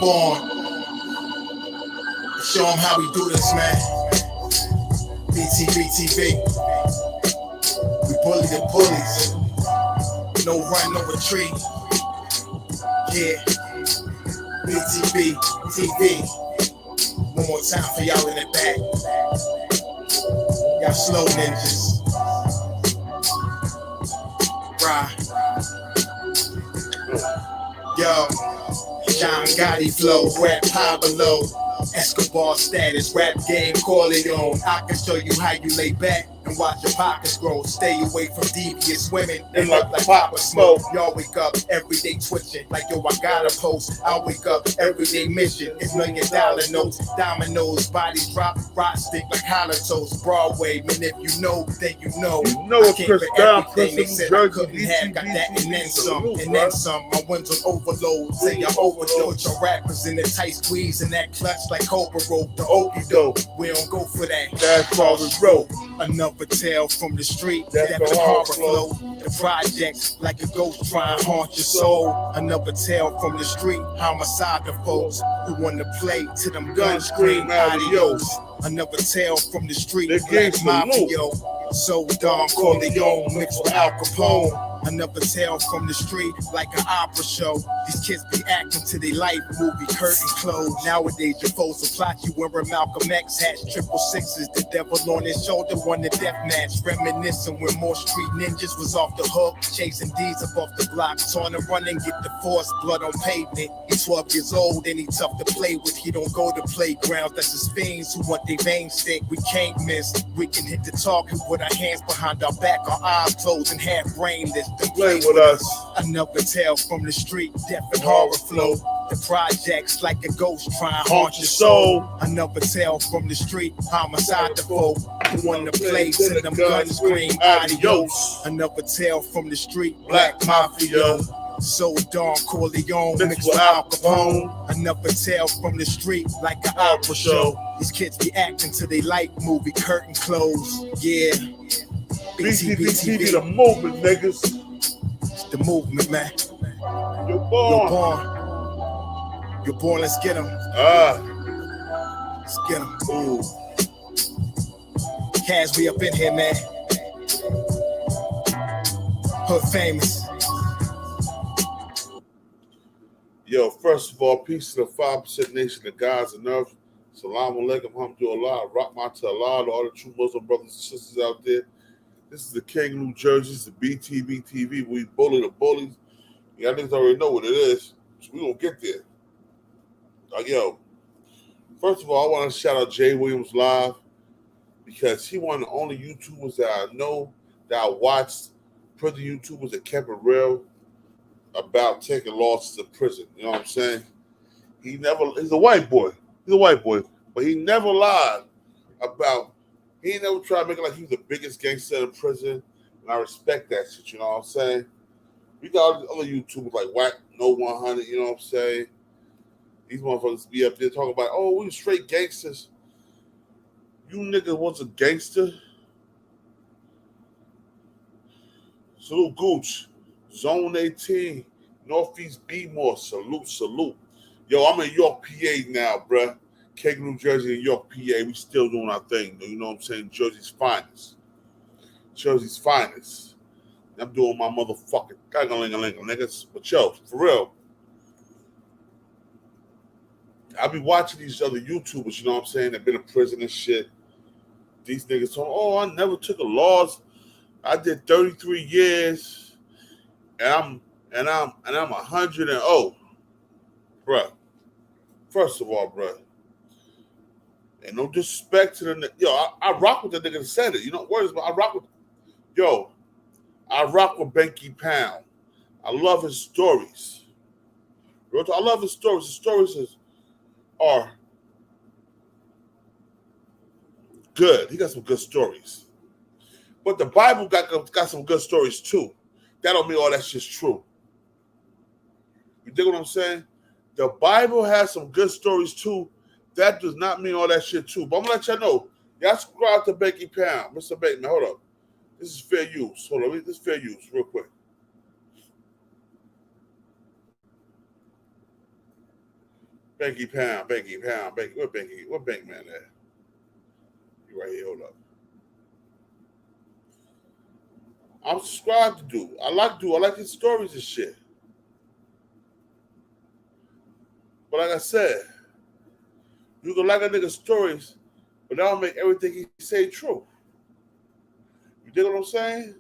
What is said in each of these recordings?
born. Show them how we do this, man. Btbtv. We bully the bullies. No run, no retreat. Yeah. Btbtv. One more time for y'all in the back. Y'all slow ninjas. Right. Yo. John Gotti flow, rap high below. Escobar status, rap game, Corleone. I can show you how you lay back and watch your pockets grow. Stay away from devious women and look like Papa Smoke. Y'all wake up every day twitching like yo, I gotta post. I wake up every day mission. It's $1 million notes, dominoes, bodies drop, rock stick like hollow toast. Broadway, man, if you know, then you know. I came for everything they said I couldn't have. Got that and then some, and then some. My ones on overload, say I overdose. Your rappers in the tight squeeze and that clutch like Cobra rope. The okie doke, we don't go for that. That's all we wrote. Another tale from the street, that's the horror flow. The projects like a ghost trying to haunt your soul. Another tale from the street, homicide the folks who want to play to them guns scream adios. Another tale from the street, black mafia. So Don Corleone mixed with Al Capone. Another tale from the street, like an opera show. These kids be acting to their life movie, curtain closed. Nowadays, your foes will plot you wearing Malcolm X hats, 666s, the devil on his shoulder, won the death match. Reminiscing when more street ninjas was off the hook, chasing D's up off the block, trying to run and get the force, blood on pavement. He's 12 years old and he tough to play with. He don't go to playgrounds, that's his fiends who want their veins thick. We can't miss. We can hit the target with our hands behind our back, our eyes closed and half brainless. Play with us. Another tale from the street, death and horror flow. The projects like a ghost trying to haunt your soul. Another tale from the street, homicide the foe. Who want to play to them guns scream adios. Another tale from the street, black mafia. So Don Corleone mixed with Al Capone. Another tale from the street, like an opera show. These kids be acting to they like movie, curtain closed. Yeah. Btbtv, the movement, niggas. It's the movement, man. You're born. You're born. You're born. Let's get them. Let's get them. Ooh. Kaz, we up in here, man. Hood famous. Yo, first of all, peace to the 5% nation of God's and earth. Salam alaikum, alhamdulillah, rahmat to Allah, to all the true Muslim brothers and sisters out there. This is the King, New Jersey. It's the Btbtv. We bully the bullies. Y'all niggas already know what it is. So we gonna get there. Yo, first of all, I want to shout out Jay Williams Live because he one of the only YouTubers that I know that I watched, prison YouTubers that kept it real about taking losses in prison. You know what I'm saying? He's a white boy. He's a white boy. But he never lied about. He ain't never tried to make it like he was the biggest gangster in prison, and I respect that shit, you know what I'm saying? We got other YouTubers like Whack No 100, you know what I'm saying? These motherfuckers be up there talking about, oh, we straight gangsters. You niggas was a gangster? Salute Gooch, Zone 18, Northeast B-More, salute. Yo, I'm in York, PA now, bruh. Cake, New Jersey, and York, PA, we still doing our thing, though. You know what I'm saying? Jersey's finest. I'm doing my motherfucking niggas. But yo, for real, I be watching these other YouTubers, you know what I'm saying? They've been in prison and shit. These niggas talking, oh, I never took a loss. I did 33 years, and I'm 100 and oh, bruh. First of all, bruh. And no disrespect to the nigga. Yo, I rock with the nigga that said it. You know, words, but I rock with Benky Pound. I love his stories. I love his stories. His stories are good. He got some good stories. But the Bible got some good stories too. That don't mean all that shit's true. You dig what I'm saying? The Bible has some good stories too. That does not mean all that shit too. But I'm gonna let y'all know. Y'all subscribe to Benky Pound. Mr. Bateman, hold up. This is fair use. Hold on, this is fair use, real quick. Banky Pound, Banky Pound, Banky. What Bank man at? You right here, hold up. I'm subscribed to Dude. I like his stories and shit. But like I said, you can like a nigga's stories, but that don't make everything he say true. You dig what I'm saying?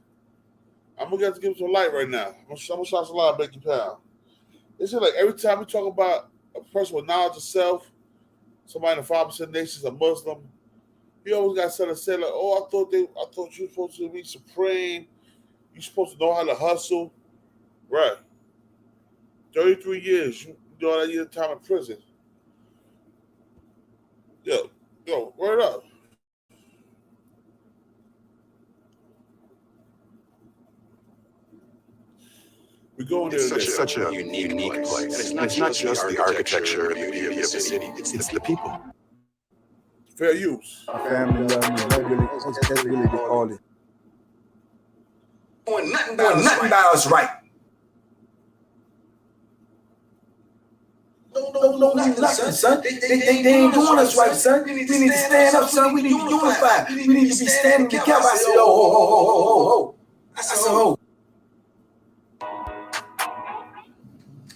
I'm gonna have to give him some light right now. I'm gonna shine some light on Banky Pound. It's just like every time we talk about a person with knowledge of self, somebody in the 5% nations, a Muslim, he always got something to say like, "Oh, I thought you were supposed to be supreme. You supposed to know how to hustle." Right. 33 years. You do all that year time in prison. Yo, word up. We go in there. It's such a unique place. And it's not just the architecture or beauty of the city. It's the people. Fair use. Family love me. That's really the calling. Doing nothing about us right. No, nothing, son. They ain't doing us right, son. We need to stand up, son. We need to unify. We need to be standing together. I said, oh. I said, oh.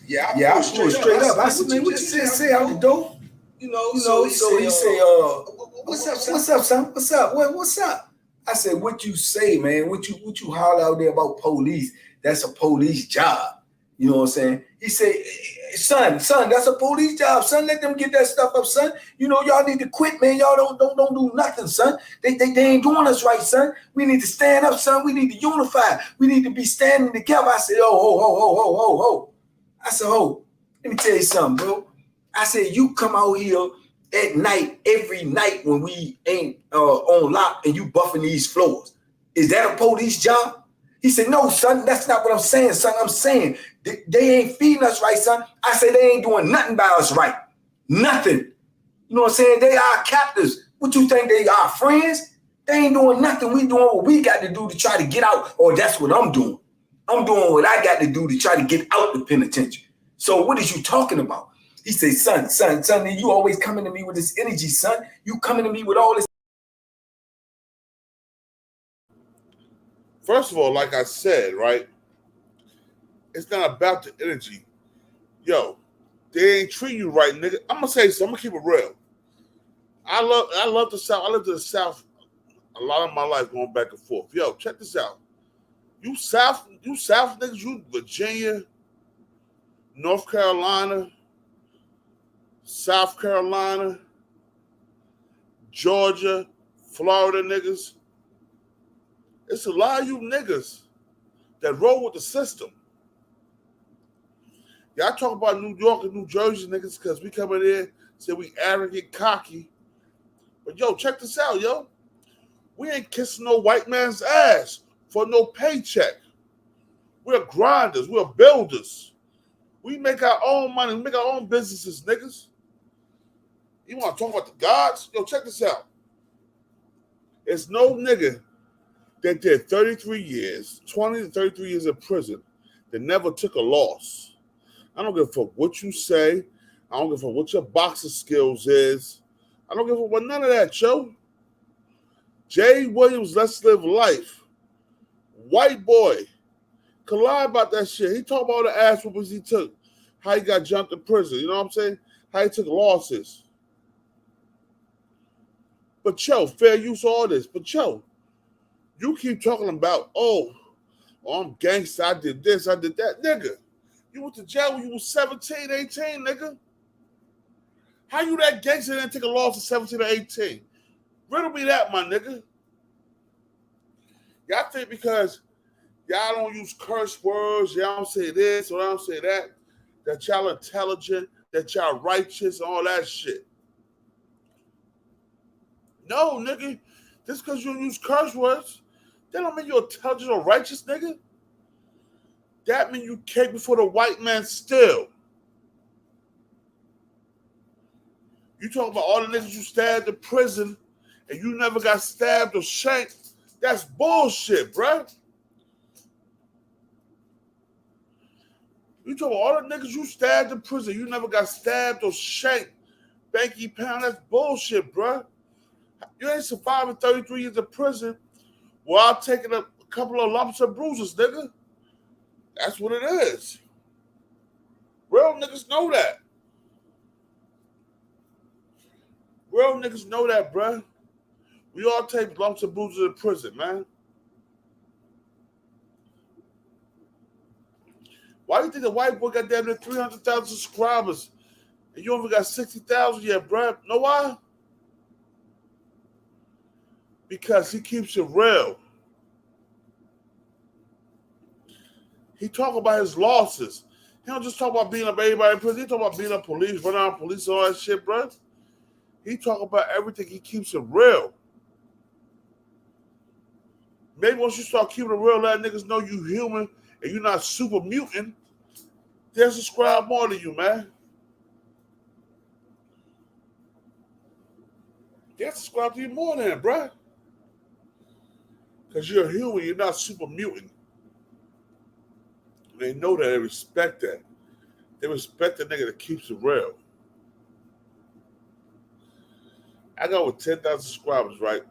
Yeah, I was straight up. I said, man, what you say out the door? You know, so he said, what's up, son? What's up? I said, what you say, man? What you holler out there about police? That's a police job. You know what I'm saying? He said, son, that's a police job, son. Let them get that stuff up, son. You know, y'all need to quit, man. Y'all don't do nothing, son. They ain't doing us right, son. We need to stand up, son. We need to unify. We need to be standing together. I said, oh. I said, oh, let me tell you something, bro. I said, you come out here at night, every night when we ain't on lock and you buffing these floors. Is that a police job? He said, no, son, that's not what I'm saying, son. I'm saying they ain't feeding us right, son. I said, they ain't doing nothing by us right. Nothing. You know what I'm saying? They are captors. What you think they are, friends? They ain't doing nothing. We doing what we got to do to try to get out. Or that's what I'm doing. I'm doing what I got to do to try to get out the penitentiary. So what is you talking about? He said, son, you always coming to me with this energy, son. You coming to me with all this. First of all, like I said, right, it's not about the energy. Yo, they ain't treat you right, nigga. I'm gonna say something. I'm gonna keep it real. I love the South. I lived in the South a lot of my life going back and forth. Yo, check this out. You South niggas, you Virginia, North Carolina, South Carolina, Georgia, Florida niggas. It's a lot of you niggas that roll with the system. Y'all talk about New York and New Jersey niggas because we come in here, say we arrogant, cocky. But yo, check this out, yo. We ain't kissing no white man's ass for no paycheck. We're grinders. We're builders. We make our own money. We make our own businesses, niggas. You want to talk about the gods? Yo, check this out. There's no nigga that did 33 years, 20 to 33 years in prison that never took a loss. I don't give a fuck what you say. I don't give a fuck what your boxing skills is. I don't give a fuck what none of that, yo. Jay Williams, Let's Live Life. White boy. Could lie about that shit. He talked about the ass whoopings he took. How he got jumped in prison. You know what I'm saying? How he took losses. But yo, fair use all this. But yo, you keep talking about, oh, I'm gangster, I did this, I did that. Nigga, you went to jail when you was 17, 18, nigga. How you that gangster and take a loss at 17 or 18? Riddle me that, my nigga. Y'all think because y'all don't use curse words, y'all don't say this or y'all don't say that y'all intelligent, that y'all righteous, all that shit. No, nigga. Just because you use curse words, that don't mean you're intelligent or righteous, nigga. That means you came before the white man still. You talking about all the niggas you stabbed in prison and you never got stabbed or shanked. That's bullshit, bruh. You talking about all the niggas you stabbed in prison. You never got stabbed or shanked. Banky Pound, that's bullshit, bruh. You ain't surviving 33 years of prison while taking a couple of lumps and bruises, nigga. That's what it is. Real niggas know that. Real niggas know that, bruh. We all take lumps and bruises in prison, man. Why do you think the white boy got damn near 300,000 subscribers and you only got 60,000 yet, bruh? Know why? Because he keeps it real. He talk about his losses. He don't just talk about beating up everybody in prison. He talk about beating up police, running out police, all that shit, bruh. He talk about everything. He keeps it real. Maybe once you start keeping it real, let niggas know you human and you're not super mutant, they'll subscribe more to you, man. They'll subscribe to you more than that, bruh. Because you're a human, you're not super mutant. They know that, they respect that. They respect the nigga that keeps it real. I got over 10,000 subscribers, right?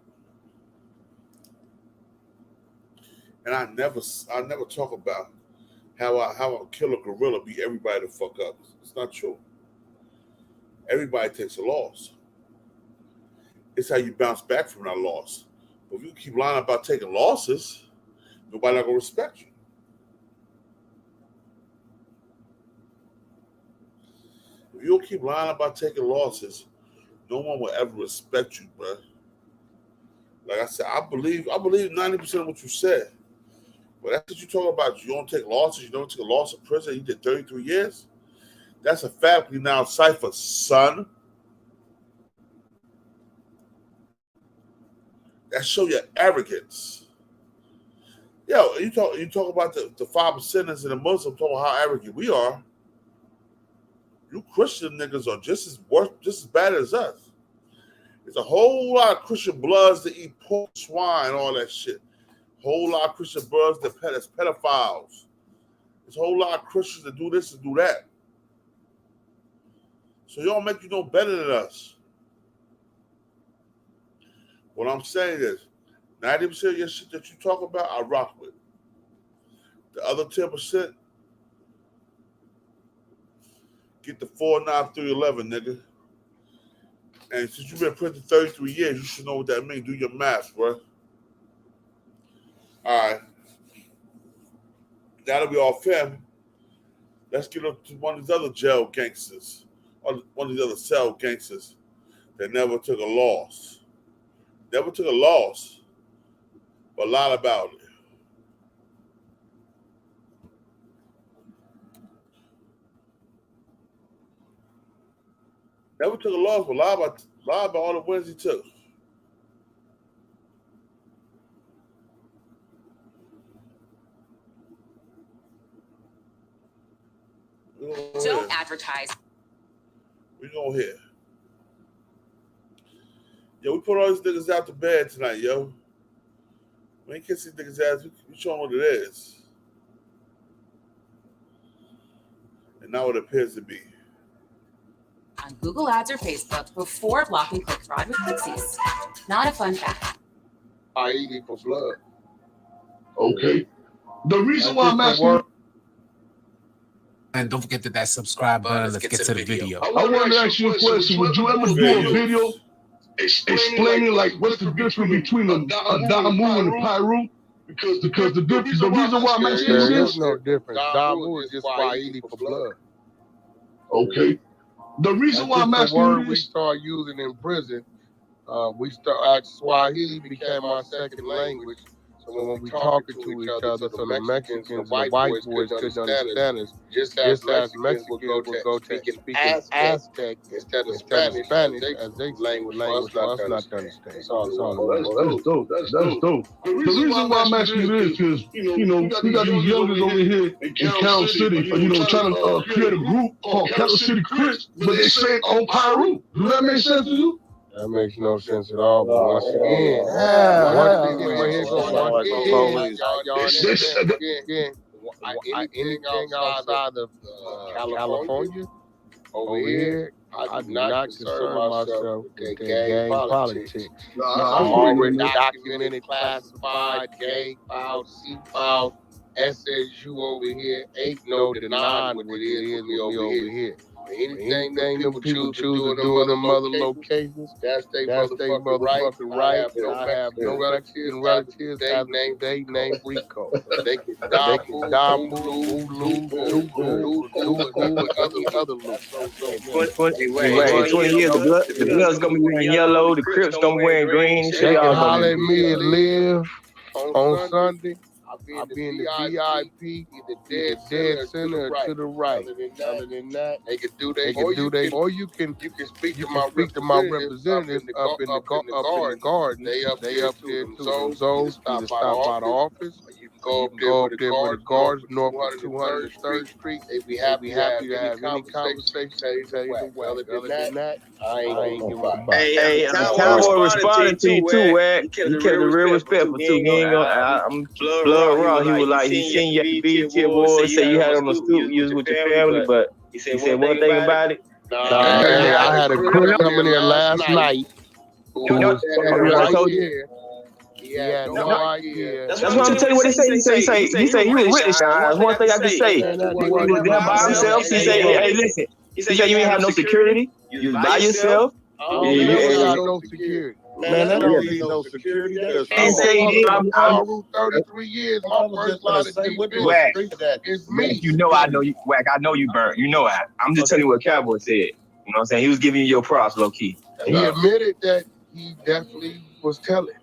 And I never talk about how I kill a gorilla, beat everybody the fuck up. It's not true. Everybody takes a loss. It's how you bounce back from that loss. But if you keep lying about taking losses, nobody not gonna respect you. If you don't keep lying about taking losses, no one will ever respect you, bro. Like I said, I believe 90% of what you said. But that's what you talk about. You don't take losses. You don't take a loss in prison. You did 33 years. That's a faculty now cipher, son. That show your arrogance. Yo, you talk about the 5%ers and the Muslims, talking about how arrogant we are. You Christian niggas are just as bad as us. There's a whole lot of Christian bloods that eat pork, swine, all that shit. Whole lot of Christian bloods that's pedophiles. There's a whole lot of Christians that do this and do that. So y'all make you no better than us. What I'm saying is, 90% of your shit that you talk about, I rock with. The other 10%, get the 49311, nigga. And since you've been in prison 33 years, you should know what that means. Do your math, bro. All right. That'll be all fair. Let's get up to one of these other jail gangsters, or one of these other cell gangsters that never took a loss. Never took a loss, but lied about it. Never took a loss, but lied about all the wins he took. Don't advertise. We go here. Yo, we put all these niggas out to bed tonight, yo. We ain't kiss these niggas' ass. We show them what it is. And not what it appears to be. On Google Ads or Facebook before blocking click fraud with Pixies. Not a fun fact. I eat equals blood. Okay. The reason why I'm asking. And don't forget that subscribe button. Let's get to the video. I want to ask you a question. Would you ever do a video explaining like what's the difference between a Damu and a Pyru? Because the reason why I'm asking this is no difference. Damu is just Swahili for blood. Okay. The reason why I'm asking the word you we this, start using in prison, Swahili became our second language. So when we talking to each other, so the Mexicans and the white boys couldn't understand us, just as Mexicans would go to speaking Aztec instead of Spanish as they language for us not to understand. That's dope. That's dope. The reason why I'm asking you this is, we got these youngers over here in Cal City, trying to create a group called Cal City Crits, but they say on Pyru. Does that make sense to you? That makes no sense at all. But once again, anything outside of California, over here, I do not concern myself with that gang politics. I'm already documented, classified, gang filed, C filed, SSU over here. Ain't no denying what it is with me over here. Anything them people choose to do in them other locations, that's they motherfucking right. And I have no Mexican relatives as of today named Rico. They can die, move, lose, do and any other loot. In 20 years, the Bloods gonna be wearing yellow, the Crips gonna be wearing green. They can holler at me and live on Sunday. I'll be in the VIP, either dead center or to the right. Other than that, they can do or you can speak to my representatives up in the garden. They up there too. So either stop by the office, or you can go up there for the guards north of 203rd Street. They'd be happy to have any conversation. Tell you the way. Other than that, I ain't giving a fuck. Hey, Cowboy responded to you too, Wack. He kept it real respectful too. He ain't gonna. I'm blood raw. He was like, he seen you at the BT Awards, say you had on the stoop, you was with your family, but he said one thing about it. I had a Crip coming in last night. Who was right here. He had no idea. That's what I'm telling you what he said. He said he was with the shine. That's one thing I can say. He was there by himself. He said, hey, listen. He said you ain't have no security. You was by yourself. You ain't got no security. Man, that don't need no security. I'm Route 33 years. My first line of defense is me. You know I know you, Wack. I know you burnt. You know I'm just telling you what Cowboy said. You know what I'm saying? He was giving you your props, low key. He admitted that he definitely was telling.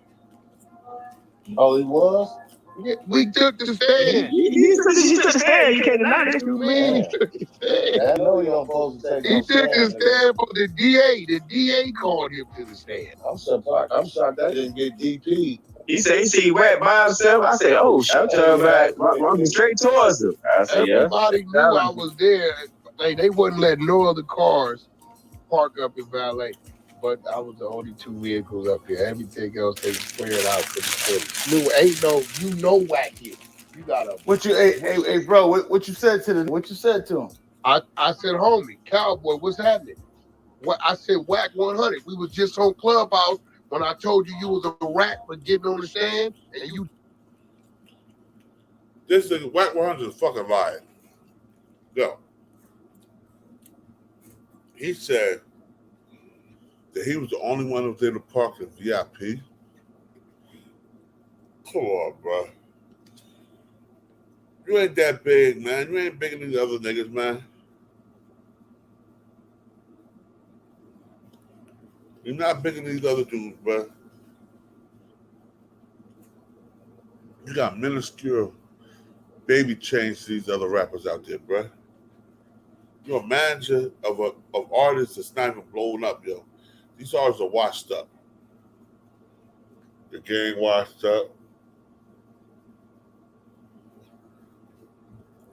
Oh, he was? Yeah, we took the stand. He took the stand. You can't deny it. You mean he took the stand? I know he don't supposed to take He took the stand for the DA. The DA called him to the stand. I'm surprised. I'm shocked that didn't get DP. He said he see Wack by himself. I said, oh, shit. I'm turning back. Running straight towards him. I said, everybody knew I was there. They wouldn't let no other cars park up in valet. But I was the only two vehicles up there. Everything else they cleared out for the city. Ain't no, you know, Wack here. You gotta. What you, hey, bro? What you said to him? I said, homie, Cowboy, what's happening? What I said, Wack 100. We was just on Clubhouse when I told you was a rat for getting on the stand, and you. This is Wack 100 is fucking lying. Yo, he said that he was the only one who was in the park in VIP. Come on, bro. You ain't that big, man. You ain't bigger than the other niggas, man. You're not bigger than these other dudes, bro. You got minuscule baby chains to these other rappers out there, bro. You're a manager of artists that's not even blowing up, yo. These artists are washed up. The gang washed up.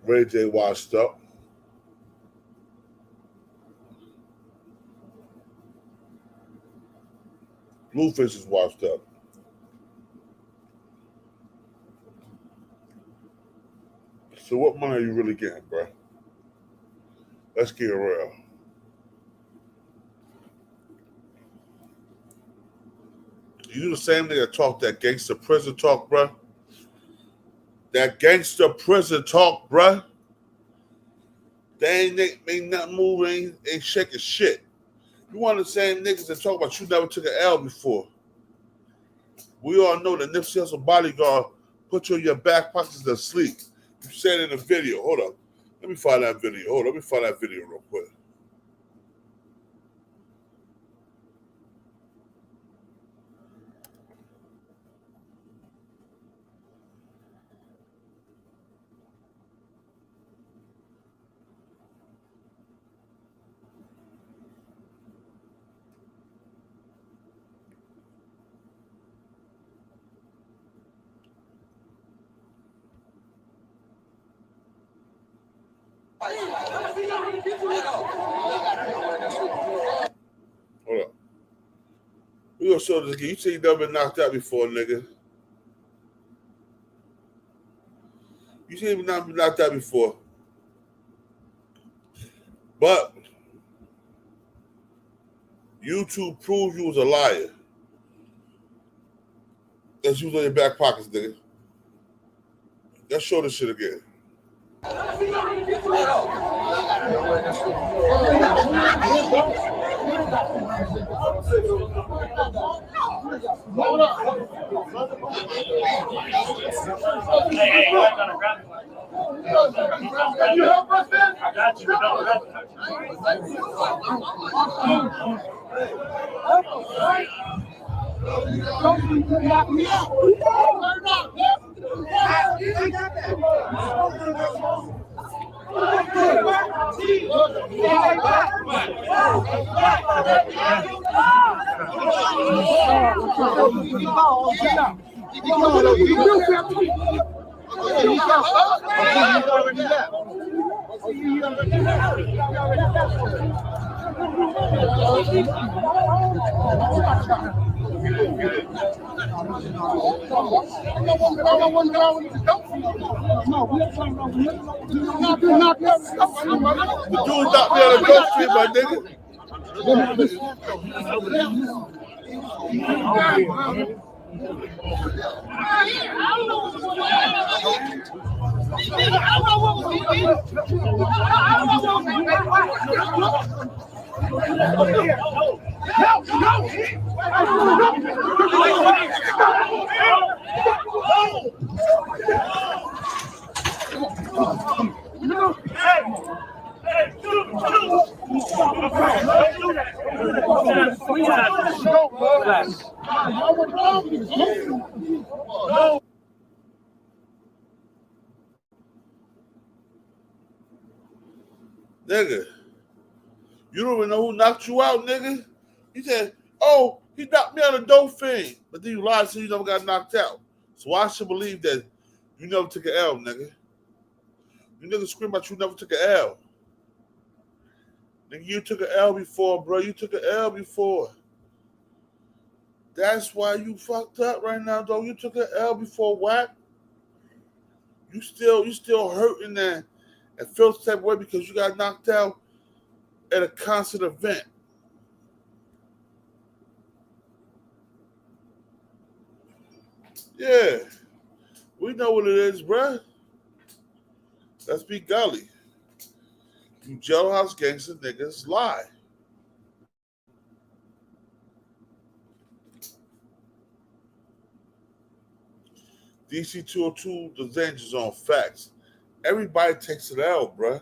Ray J washed up. Bluefish is washed up. So what money are you really getting, bro? Let's get real. You the same nigga talk that gangster prison talk, bro? That gangster prison talk, bro? They ain't nothing moving, ain't shaking shit. You one of the same niggas that talk about you never took an L before. We all know that Nipsey Hussle bodyguard put you in your back pockets to sleep. You said in the video. Hold up. Let me find that video. Let me find that video real quick. Hold up. We gonna show this again. You see you never been knocked out before, nigga. You should even not be knocked out before. But YouTube proved you was a liar. Let's use on your back pockets, nigga. Let's show this shit again. You help us then? I got you. Don't knock me out. The dude knocked me on the Gulf Street, my nigga. Nigga, you don't even know who knocked you out, nigga. You said, oh, he knocked me on the dope fiend. But then you lied, so you never got knocked out. So I should believe that you never took an L, nigga. You niggas scream about you never took an L. Nigga, you took an L before, bro. You took an L before. That's why you fucked up right now, though. You took an L before, whack. You still hurting that and feel the type of way because you got knocked out at a concert event. Yeah. We know what it is, bruh. Let's be gully. You jailhouse gangster niggas lie. DC 202, the danger zone. Facts. Everybody takes it out, bruh.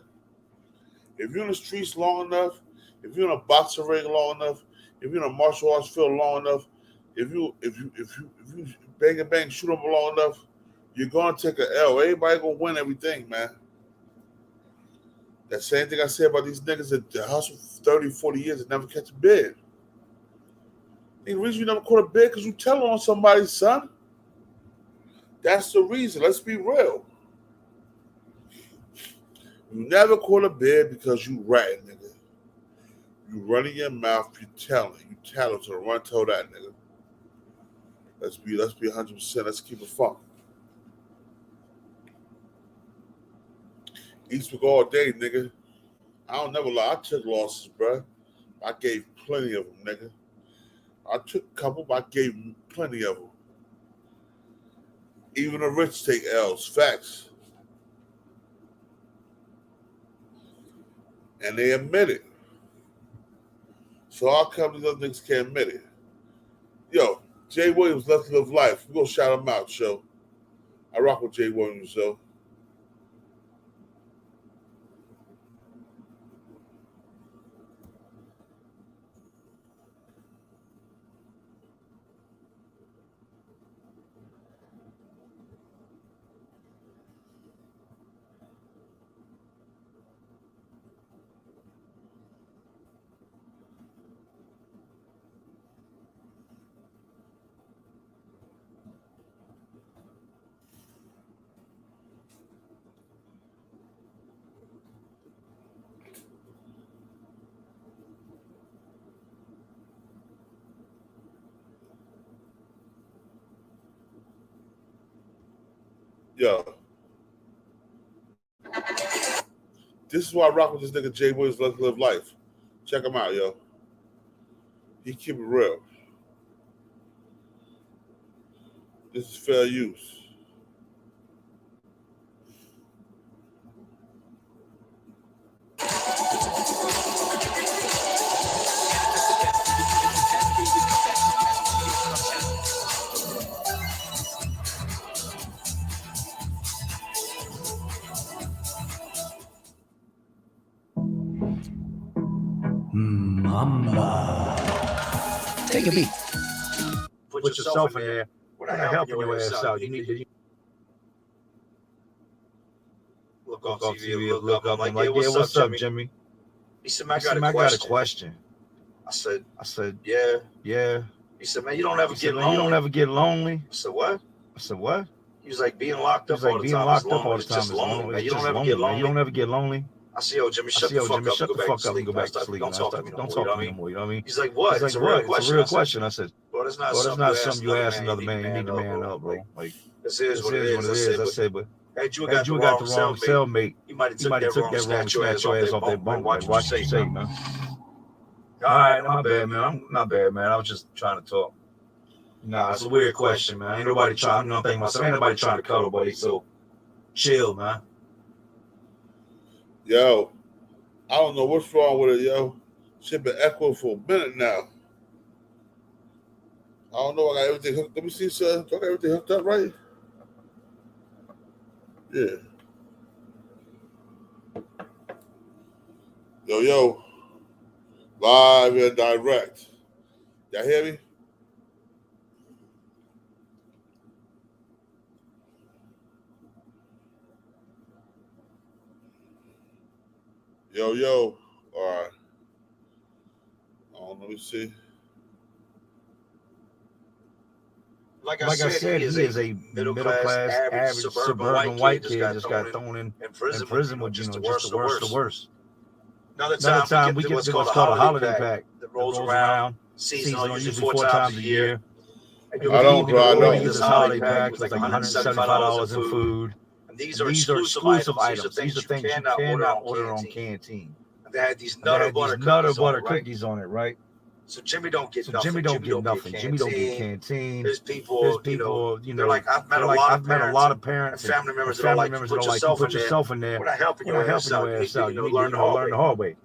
If you're in the streets long enough, if you're in a boxing ring long enough, if you're in a martial arts field long enough, if you bang and bang shoot them long enough, you're gonna take an L. Everybody gonna win everything, man. That same thing I said about these niggas that hustle for 30, 40 years and never catch a bid. The reason you never caught a bid because you telling on somebody, son. That's the reason. Let's be real. You never caught a bid because you ratting, nigga. You running your mouth, you telling. You telling to the run tell that, nigga. Let's be 100%. Let's keep it fun. Eastwick all day, nigga. I don't never lie. I took losses, bro. I gave plenty of them, nigga. I took a couple, but I gave plenty of them. Even the rich take L's. Facts. And they admit it. So how come these other niggas can't admit it? Yo, Jay Williams, Let's Live Life. We're going to shout him out, show. I rock with Jay Williams, though. Yo, This is why I rock with this nigga Jay Williams. Let's Live Life. Check him out, yo. He keep it real. This is fair use. Mamba. Take a beat. Put yourself in there. We're not helping your ass out. You need to look on TV, look up. I'm like, yeah, what's up, Jimmy? He said, man, I got a question. I said, yeah. He said, man, you don't ever get lonely. I said, what? He was like, being locked up all the time is just lonely, man. You don't ever get lonely. I said, yo, Jimmy, shut the fuck up and go back to sleep. Don't talk to me no more, you know what I mean? He's like, what? It's a real question. I said, bro, that's not something you ask another man. You need to man up, bro. Like, this is what it is. I said, but had you got the wrong cellmate, you might have took that wrong, snatch your ass off that bunk. Watch what you say, man. All right, my bad, man. I'm not bad, man. I was just trying to talk. Nah, it's a weird question, man. Ain't nobody trying, I'm thinking myself, ain't nobody trying to cuddle, buddy, so chill, man. Yo, I don't know what's wrong with it, yo. Shit been echoing for a minute now. I don't know. I got everything hooked. Let me see, sir. Do I got everything hooked up right? Yeah. Yo. Live and direct. Y'all hear me? Yo. All right. Let me see. Like I said, he is a middle-class, average suburban white kid just got thrown in prison with, just the worst. Another time we get what's called a holiday pack that rolls around, seasonal, usually 4 times a year. I don't, bro. I know. This holiday pack was like $175 in food. And these are exclusive items. These are things you cannot order on Canteen. And they had these Nutter Butter cookies on it, right? So Jimmy don't get nothing. Jimmy don't get Canteen. There's people, you know, like I've met a lot of parents and family members that are like, put yourself in there. We're not helping your ass out. You need to learn the hard way.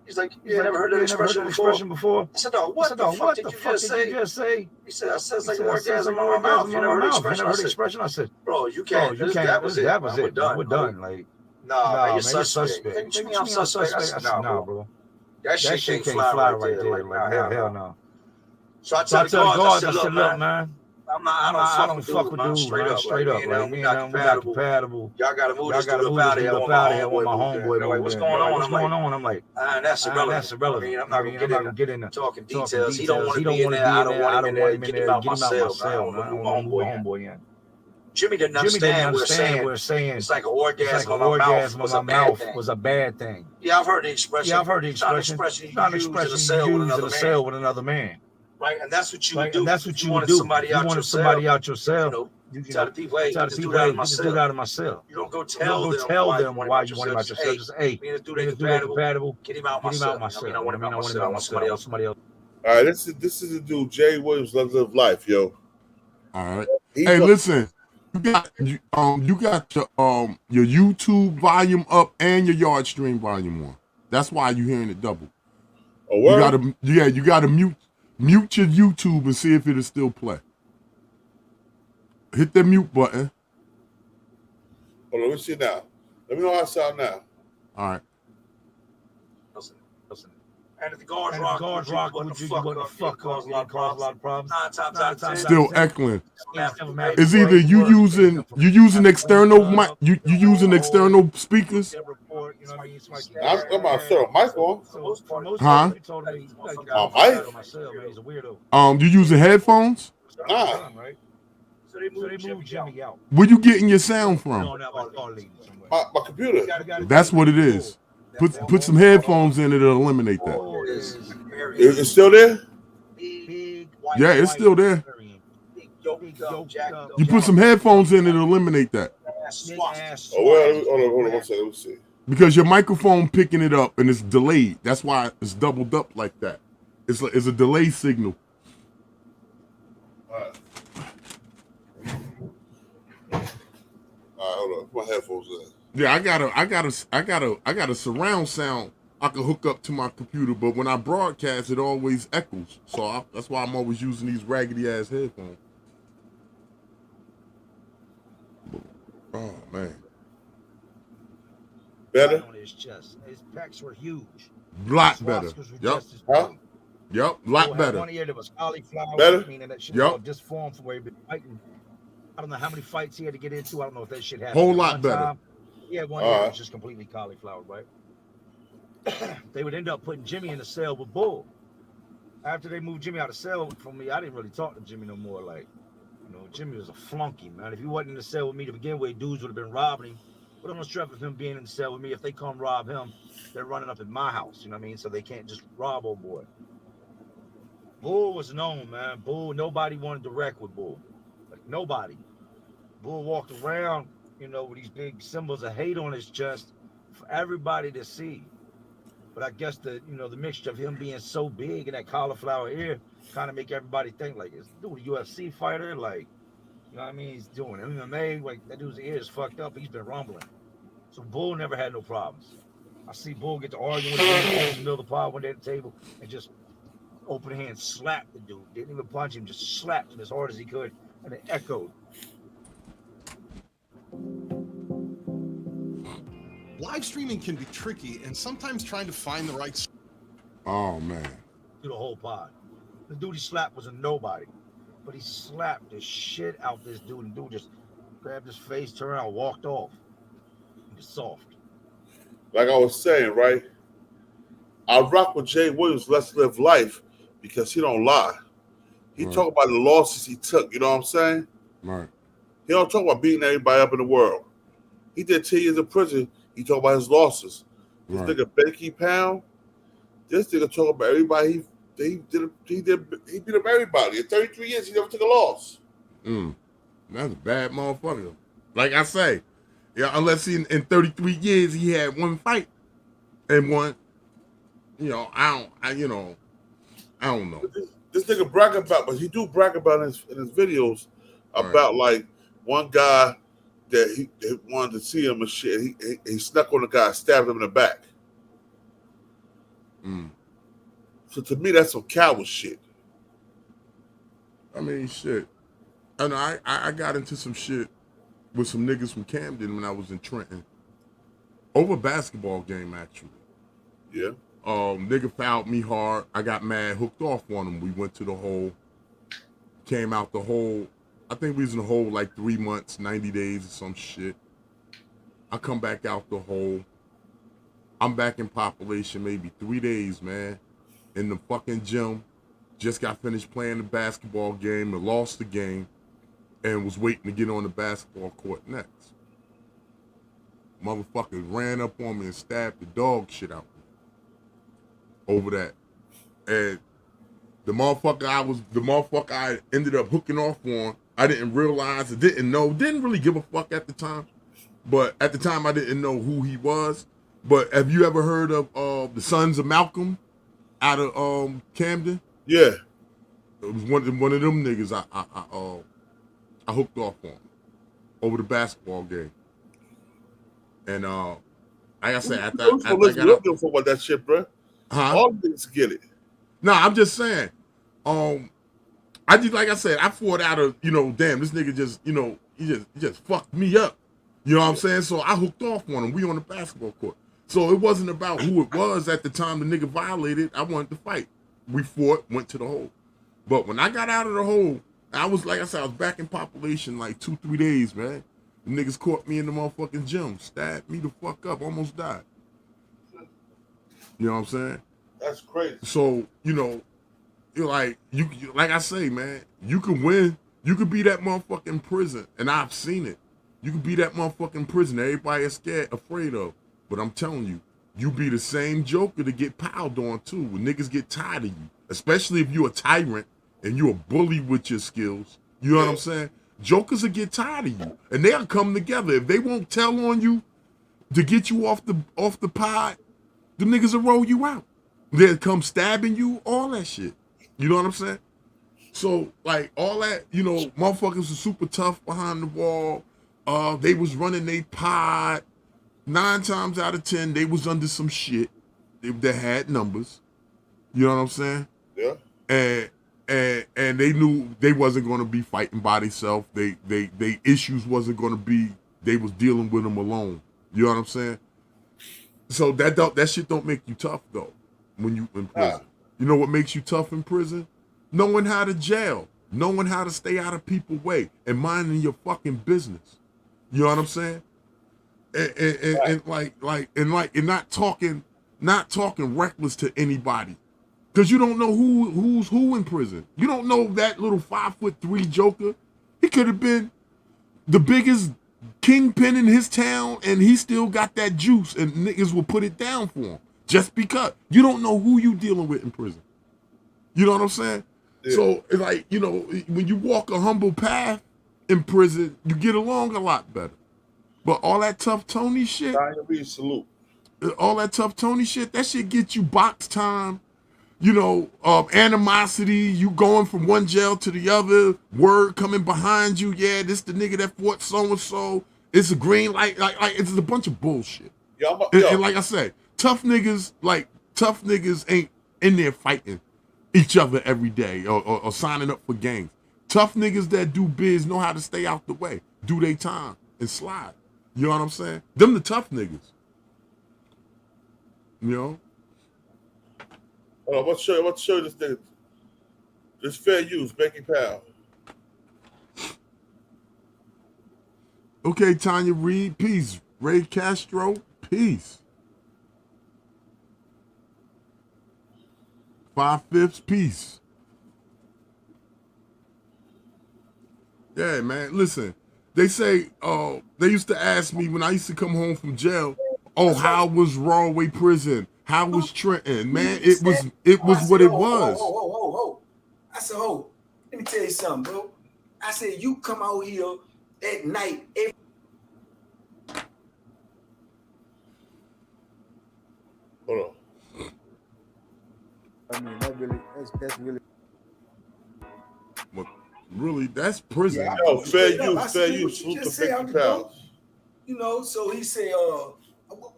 He's like, you never heard that expression before? I said, what the fuck did you just say? He said, I said, it's like an orgasm in my mouth. You never heard the expression? I said, bro, you can't. That was it. We're done. Like, nah, man, you're suspect. What you mean I'm suspect? I said, nah, bro. That shit can't fly right there. Like, hell no. So I tell the guards, I said, look, man, I don't fuck with dudes, man. Straight up. Like, we're not compatible. Y'all gotta move this dude up out of here. I want my homeboy. Like, what's going on? I'm like, that's irrelevant. I mean, I'm not gonna get into talking details. He don't want to be in there. I don't want him in there. Get him out my cell. I don't want my homeboy in. Jimmy didn't understand we're saying it's like an orgasm in my mouth was a bad thing. Yeah, I've heard the expression. It's not an expression you use in a cell with another man. Right, and that's what you would do. That's what you would do. You wanted somebody out your cell. You tell the people, hey, just do that out of my cell. You don't go tell them why you want him out your cell. Just say, hey, me and the dude ain't compatible. Get him out my cell. I want him out my cell. I want somebody else. All right, this is the dude, Jay Williams, Let's Live Life, yo. All right. Hey, listen. You got your YouTube volume up and your Yard Stream volume on. That's why you're hearing it double. Oh, what? You gotta mute your YouTube and see if it'll still play. Hit that mute button. Hold on, let me see now. Let me know how I sound now. All right. Listen. And if the guards rock, what the fuck cause a lot of problems. 9 times out of 10. Still echoing. It's either you using external mic, you using external speakers. I'm about to set a mic on. Huh? Mic? You using headphones? Nah. So they moved Jimmy out. Where you getting your sound from? My computer. That's what it is. Put some headphones in it to eliminate that. Is it still there? Yeah, it's still there. You put some headphones in it to eliminate that. Oh, well, hold on 1 second. Let me see. Because your microphone picking it up and it's delayed. That's why it's doubled up like that. It's a delay signal. All right. Hold on. My headphones in. Yeah, I got a surround sound I can hook up to my computer, but when I broadcast, it always echoes. So that's why I'm always using these raggedy ass headphones. Oh man. Better? On his chest. His pecs were huge. Lot better. Yep. Yep. Lot better. One year there was cauliflower. Better. Meaning that shit Yep. disformed from where he'd been fighting. I don't know how many fights he had to get into. I don't know if that shit happened. Whole lot better. Time. Yeah, one year it was just completely cauliflower, right? They would end up putting Jimmy in the cell with Bull. After they moved Jimmy out of the cell from me, I didn't really talk to Jimmy no more. Like, you know, Jimmy was a flunky, man. If he wasn't in the cell with me to begin with, dudes would have been robbing him. But I'm not stressed with him being in the cell with me. If they come rob him, they're running up in my house. You know what I mean? So they can't just rob old boy. Bull was known, man. Bull, nobody wanted to wreck with Bull. Like, nobody. Bull walked around, you know, with these big symbols of hate on his chest for everybody to see. But I guess the mixture of him being so big and that cauliflower ear kind of make everybody think like, is dude a UFC fighter? Like, you know what I mean? He's doing MMA. Like, that dude's ear is fucked up. He's been rumbling. So Bull never had no problems. I see Bull get to arguing with him in the middle of the pod one day at the table and just open hand slap the dude. Didn't even punch him, just slapped him as hard as he could, and it echoed. Live streaming can be tricky, and sometimes trying to find the right. Oh man. Through the whole pod. The dude he slapped was a nobody, but he slapped the shit out this dude, and dude just grabbed his face, turned around, walked off. He was soft. Like I was saying, right? I rock with Jay Williams, Let's Live Life, because he don't lie. He talk about the losses he took, you know what I'm saying? Right. He don't talk about beating everybody up in the world. He did 10 years in prison. He talk about his losses. This nigga Becky Pound, this nigga talk about everybody. He beat up everybody. In 33 years, he never took a loss. That's a bad motherfucker. Like I say, yeah, unless in 33 years he had one fight and one, you know, I don't know. This nigga brag about, but he do brag about in his videos about like one guy that he wanted to see him and shit. He snuck on the guy, stabbed him in the back. So to me, that's some coward shit. I mean, shit. I know I got into some shit with some niggas from Camden when I was in Trenton. Over a basketball game, actually. Yeah. Nigga fouled me hard. I got mad, hooked off on him. We went to the hole. Came out the hole. I think we was in the hole like 3 months, 90 days or some shit. I come back out the hole. I'm back in population maybe 3 days, man. In the fucking gym. Just got finished playing the basketball game and lost the game and was waiting to get on the basketball court next. Motherfuckers ran up on me and stabbed the dog shit out me over that. And the motherfucker I ended up hooking off on, I didn't realize, I didn't know, didn't really give a fuck at the time. But at the time, I didn't know who he was. But have you ever heard of the Sons of Malcolm out of Camden? Yeah. It was one of them niggas I hooked off on over the basketball game. And like I said, I got for what that shit, bro. Huh? All niggas get it. No, I'm just saying. I just, like I said, I fought out of, damn, this nigga just, he just fucked me up. You know what I'm saying? So I hooked off on him. We on the basketball court. So it wasn't about who it was at the time the nigga violated. I wanted to fight. We fought, went to the hole. But when I got out of the hole, I was, like I said, I was back in population like 2-3 days, man. The niggas caught me in the motherfucking gym, stabbed me the fuck up, almost died. You know what I'm saying? That's crazy. So, you're like, like I say, man, you can win. You could be that motherfucking prison, and I've seen it. You could be that motherfucking prison everybody is scared, afraid of. But I'm telling you, you be the same joker to get piled on too. When niggas get tired of you, especially if you a tyrant and you a bully with your skills. You know what I'm saying? Jokers will get tired of you, and they'll come together. If they won't tell on you, to get you off the pod, the niggas will roll you out. They'll come stabbing you, all that shit. You know what I'm saying? So, like, all that, you know, motherfuckers were super tough behind the wall. They was running their pod. 9 times out of 10, they was under some shit. They had numbers. You know what I'm saying? Yeah. And they knew they wasn't going to be fighting by themselves. They issues wasn't going to be, they was dealing with them alone. You know what I'm saying? So that shit don't make you tough, though, when you in prison. You know what makes you tough in prison? Knowing how to jail, knowing how to stay out of people's way, and minding your fucking business. You know what I'm saying? And not talking reckless to anybody, because you don't know who's who in prison. You don't know that little 5'3" joker. He could have been the biggest kingpin in his town, and he still got that juice, and niggas will put it down for him just because you don't know who you dealing with in prison. You know what I'm saying? Yeah. So, like, you know, when you walk a humble path in prison, you get along a lot better. But all that tough Tony shit, salute. All that tough Tony shit, that shit get you box time, you know, animosity, you going from one jail to the other, word coming behind you, yeah, this the nigga that fought so-and-so, it's a green light, like it's a bunch of bullshit. And like I said, tough niggas ain't in there fighting each other every day or signing up for gangs. Tough niggas that do biz know how to stay out the way, do their time, and slide. You know what I'm saying? Them the tough niggas. You know? Hold on, let's show you this thing. This fair use, Becky Powell. Okay, Tanya Reid, peace. Ray Castro, peace. 5/5, peace. Yeah, man, listen. They say, they used to ask me when I used to come home from jail, oh, how was Rawway Prison? How was Trenton? Man, it was what it was. I said, let me tell you something, bro. I said, you come out here at night. Hold on. I mean, that's really. Well, really, that's prison. Yeah, yo, fair use. Salute to Becky Powell. You know, so he said,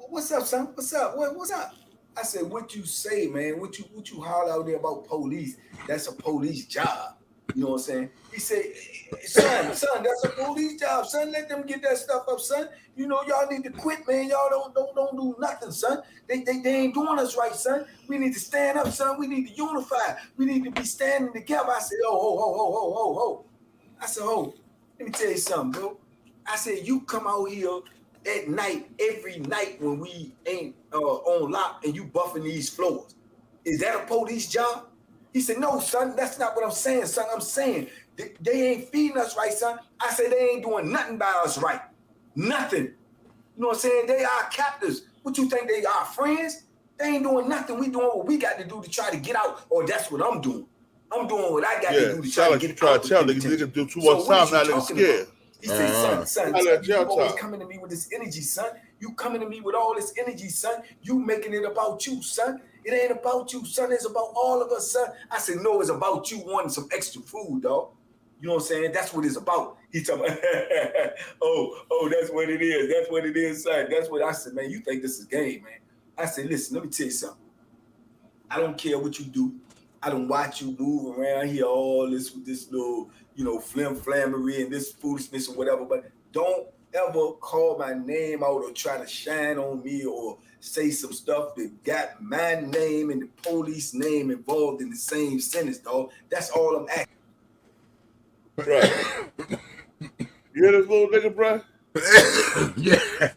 what's up, son? What's up? What's up? I said, what you say, man? What you holler out there about police? That's a police job. You know what I'm saying? He said, son, that's a police job, son. Let them get that stuff up, son. You know, y'all need to quit, man. Y'all don't do nothing, son. They ain't doing us right, son. We need to stand up, son. We need to unify. We need to be standing together. I said, ho. I said, let me tell you something, bro. I said, you come out here at night, every night when we ain't on lock and you buffing these floors. Is that a police job? He said, no, son, that's not what I'm saying, son. I'm saying they ain't feeding us right, son. I said, they ain't doing nothing by us right. Nothing. You know what I'm saying? They are captors. What you think, they are friends? They ain't doing nothing. We doing what we got to do to try to get out, or that's what I'm doing. I'm doing what I got to do to try to get out. Niggas do too much time, now they're scared. He said, son, you always coming to me with this energy, son. You coming to me with all this energy, son. You making it about you, son. It ain't about you, son. It's about all of us, son. I said, no, it's about you wanting some extra food, dog. You know what I'm saying? That's what it's about. He talking about, oh, that's what it is. That's what it is, son. That's what I said, man. You think this is game, man. I said, listen, let me tell you something. I don't care what you do. I don't watch you move around here, all this with this little, you know, flammery and this foolishness or whatever, but don't ever call my name out or try to shine on me or say some stuff that got my name and the police name involved in the same sentence, dog. That's all I'm asking. Right. You hear this little nigga, bro? Yeah.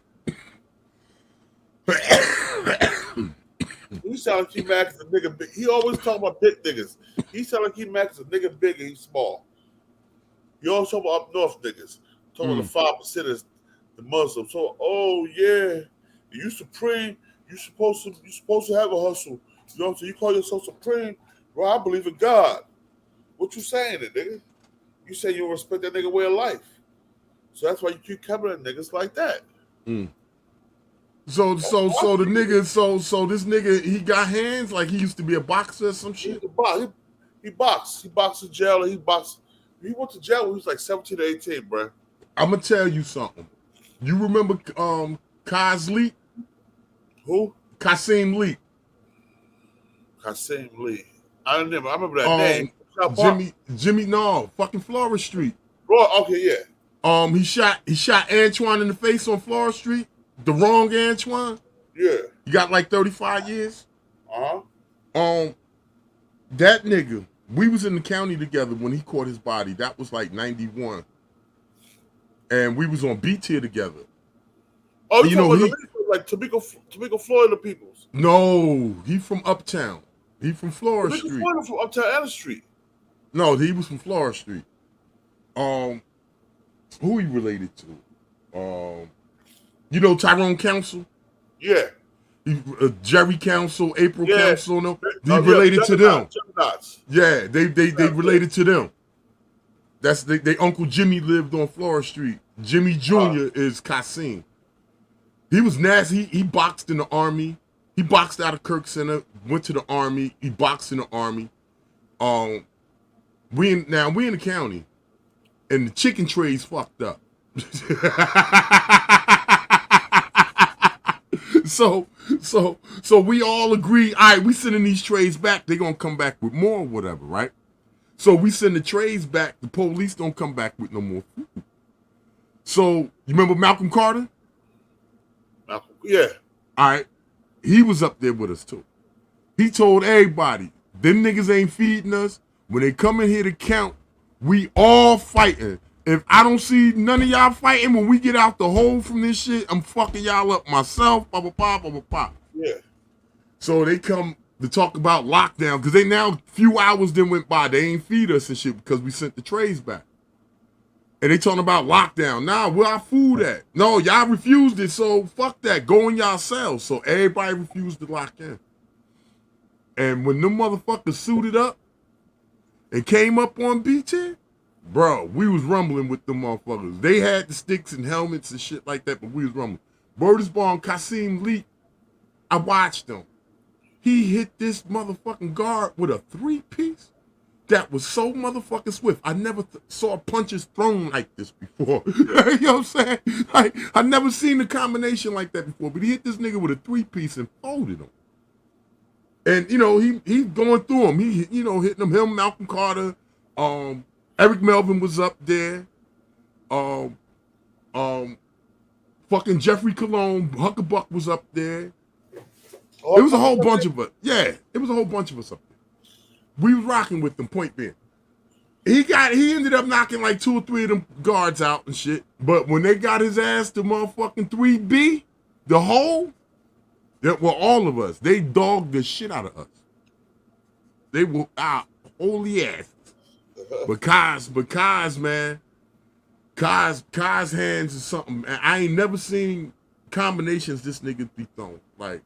He sound like he Max is a nigga big. He always talk about big niggas. He sound like he Max is a nigga big and he's small. He always talk about up north niggas. Talking about the 5% is the Muslims. So, oh yeah, you supreme. You supposed to have a hustle. You know what I'm saying? You call yourself supreme, bro. I believe in God. What you saying, it nigga? You say you respect that nigga way of life. So that's why you keep coming at niggas like that. So the nigga, so this nigga, he got hands like he used to be a boxer or some shit. He boxed. He boxed in jail. He boxed. He went to jail when he was like 17 or 18, bro. I'm gonna tell you something. You remember Kaz Lee? Who? Kasim Lee. Kasim Lee. I remember that name. Jimmy, no, fucking Flora Street. Oh, okay, yeah. He shot Antoine in the face on Flora Street. The wrong Antoine. Yeah. He got like 35 years. Uh-huh. That nigga, we was in the county together when he caught his body. That was like 91. And we was on B tier together. Oh, you know, like Tamika Florida peoples. No, he from Uptown. He from Flora Tamika Street. Florida from Uptown Adams Street. No, he was from Flora Street. Who he related to? You know Tyrone Council? Yeah. Jerry Council, April Council, no? He related to them. Yeah, they related to them. That's they Uncle Jimmy lived on Flora Street. Jimmy Jr. is Kasim. He was nasty. He boxed in the Army. He boxed out of Kirk Center, went to the Army. He boxed in the Army. We in the county, and the chicken tray's fucked up. So we all agree, all right, we sending these trays back, they're gonna come back with more or whatever, right? So we send the trays back, the police don't come back with no more food. So you remember Malcolm Carter? Yeah. All right. He was up there with us too. He told everybody, them niggas ain't feeding us. When they come in here to count, we all fighting. If I don't see none of y'all fighting when we get out the hole from this shit, I'm fucking y'all up myself, blah, blah, blah, blah, blah, blah. Yeah. So they come to talk about lockdown, because they now, few hours then went by, they ain't feed us and shit because we sent the trays back. And they talking about lockdown. Nah, where our food at? No, y'all refused it, so fuck that. Go in y'all cells. So everybody refused to lock in. And when them motherfuckers suited up and came up on BT, bro, we was rumbling with them motherfuckers. They had the sticks and helmets and shit like that, but we was rumbling. Burtisbaugh, Kasim Lee, I watched him. He hit this motherfucking guard with a 3-piece that was so motherfucking swift. I never saw punches thrown like this before. You know what I'm saying? Like, I never seen a combination like that before, but he hit this nigga with a 3-piece and folded him. And, you know, he's going through him. He, you know, hitting him, Malcolm Carter, Eric Melvin was up there. Fucking Jeffrey Cologne, Huckabuck was up there. It was a whole bunch of us. Yeah, it was a whole bunch of us up there. We was rocking with them, point being. He ended up knocking like 2 or 3 of them guards out and shit. But when they got his ass to motherfucking 3B, the whole, that were all of us, they dogged the shit out of us. They were our holy asses. But Kaz, man, Kaz hands is something. I ain't never seen combinations this nigga be thrown. Like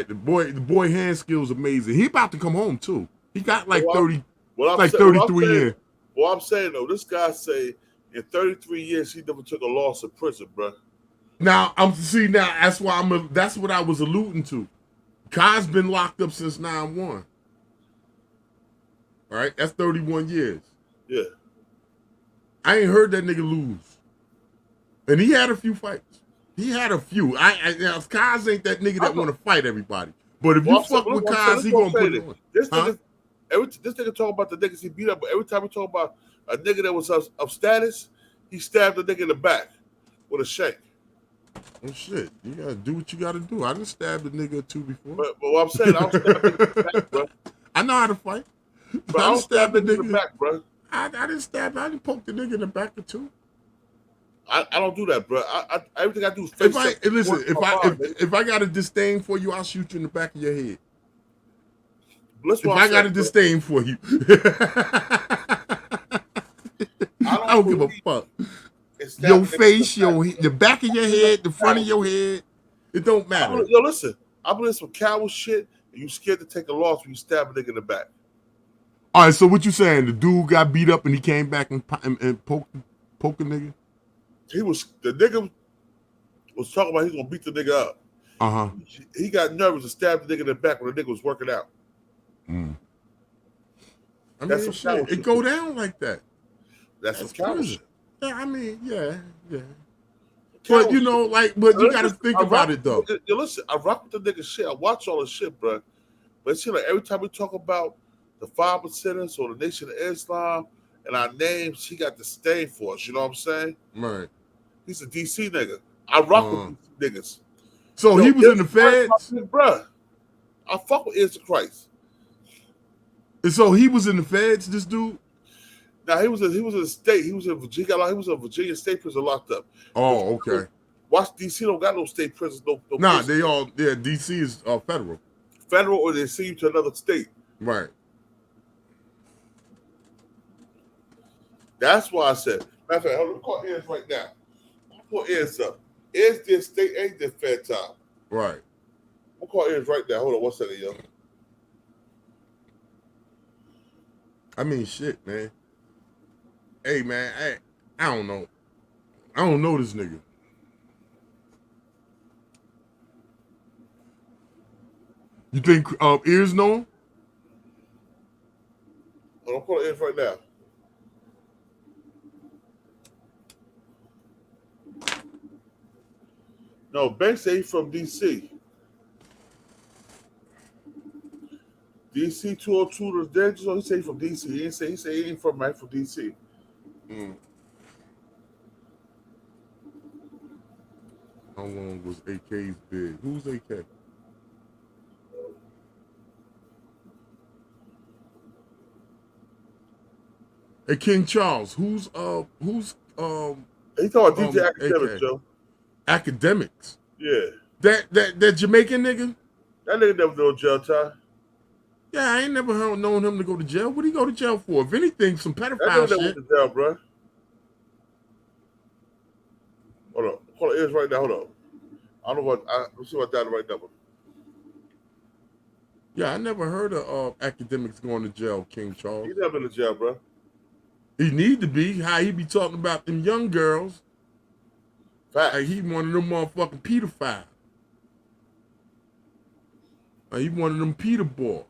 the boy hand skills amazing. He about to come home too. He got like 33 years. Well, I'm saying though, this guy say in 33 years he never took a loss in prison, bro. Now that's what I was alluding to. Kaz been locked up since 9/1. All right, that's 31 years. Yeah. I ain't heard that nigga lose. And he had a few fights. He had a few. Now, Kaz ain't that nigga that want to fight everybody. But if you fuck with Kaz, he gonna put it on. This nigga talk about the niggas he beat up, but every time he talk about a nigga that was of status, he stabbed the nigga in the back with a shank. Oh shit, you gotta do what you gotta do. I done stabbed a nigga or 2 before. But what I'm saying, I don't stab niggas in the back, bro. I know how to fight. But I don't stab the nigga in the back, bro. I didn't poke the nigga in the back or 2. I don't do that, bro. Everything I do is face up. If I got a disdain for you, I'll shoot you in the back of your head. If I got a disdain for you, I don't give a fuck. Your face, the back of your head, the front of your head, it don't matter. Yo, listen, I believe some coward shit, and you scared to take a loss when you stab a nigga in the back. All right, so what you saying? The dude got beat up and he came back and poked a nigga? The nigga was talking about he's gonna beat the nigga up. He got nervous and stabbed the nigga in the back when the nigga was working out. I mean, shit, it go down like that. That's some coward shit. Yeah, I mean, yeah. But you know, but you got to think about it though. Listen, I rock with the nigga shit. I watch all the shit, bro. But it seems like every time we talk about the 5%ers or the Nation of Islam and our names, he got the stain for us. You know what I'm saying? Right. He's a DC nigga. I rock with DC niggas. So he was in the feds, bro. I fuck with Ears of Christ. And so he was in the feds. This dude. Now he was in state. He was in Virginia. He was in Virginia State Prison locked up. Oh, okay. Watch DC don't got no state prisons. No nah, prison. they all. Yeah, DC is federal. Federal, or they send you to another state. Right. That's why I said. Matter of fact, hold on, call Ears right now. I'll put Ears up. Ears did state and did fed time. Right. I'll call Ears right now. Hold on, 1 second, yo. I mean, shit, man. Hey, man, I don't know. I don't know this nigga. You think Ears know him? I'll call Ears right now. No, Ben say he's from DC. DC 202 the danger zone. He say he's from DC. He say he ain't from DC. How long was AK's big? Who's AK? Hey, King Charles. Who's he talking about DJ Academics, AK? Joe. Academics. Yeah. That Jamaican nigga? That nigga never no jail time. Yeah, I ain't never known him to go to jail. What did he go to jail for? If anything, some pedophile That nigga shit. went to jail, bro. Hold on. Call Ears right now. Hold on. I don't know what. Let's see what that right number. Yeah, I never heard of Academics going to jail, King Charles. He never been to jail, bro. He need to be. How he be talking about them young girls. Fact. Like he one of them motherfucking pedophiles. Like he one of them Peter boys.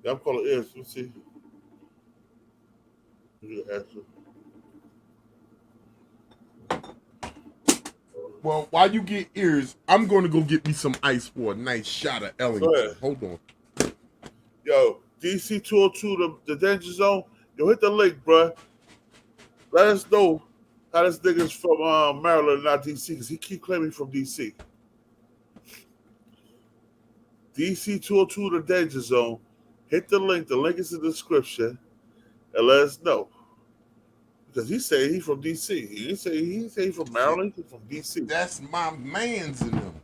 Yeah, I'm calling Ears. Let's see. Answer. Well, while you get Ears, I'm going to go get me some ice for a nice shot of Ellington. Hold on. Yo, DC 202, the danger zone. Yo, hit the link, bro. Let us know how this nigga's from Maryland, not DC, because he keep claiming from DC. DC 202, the danger zone. Hit the link. The link is in the description, and let us know. Because he say he from DC. He say he from Maryland. He from DC. That's my man's in them.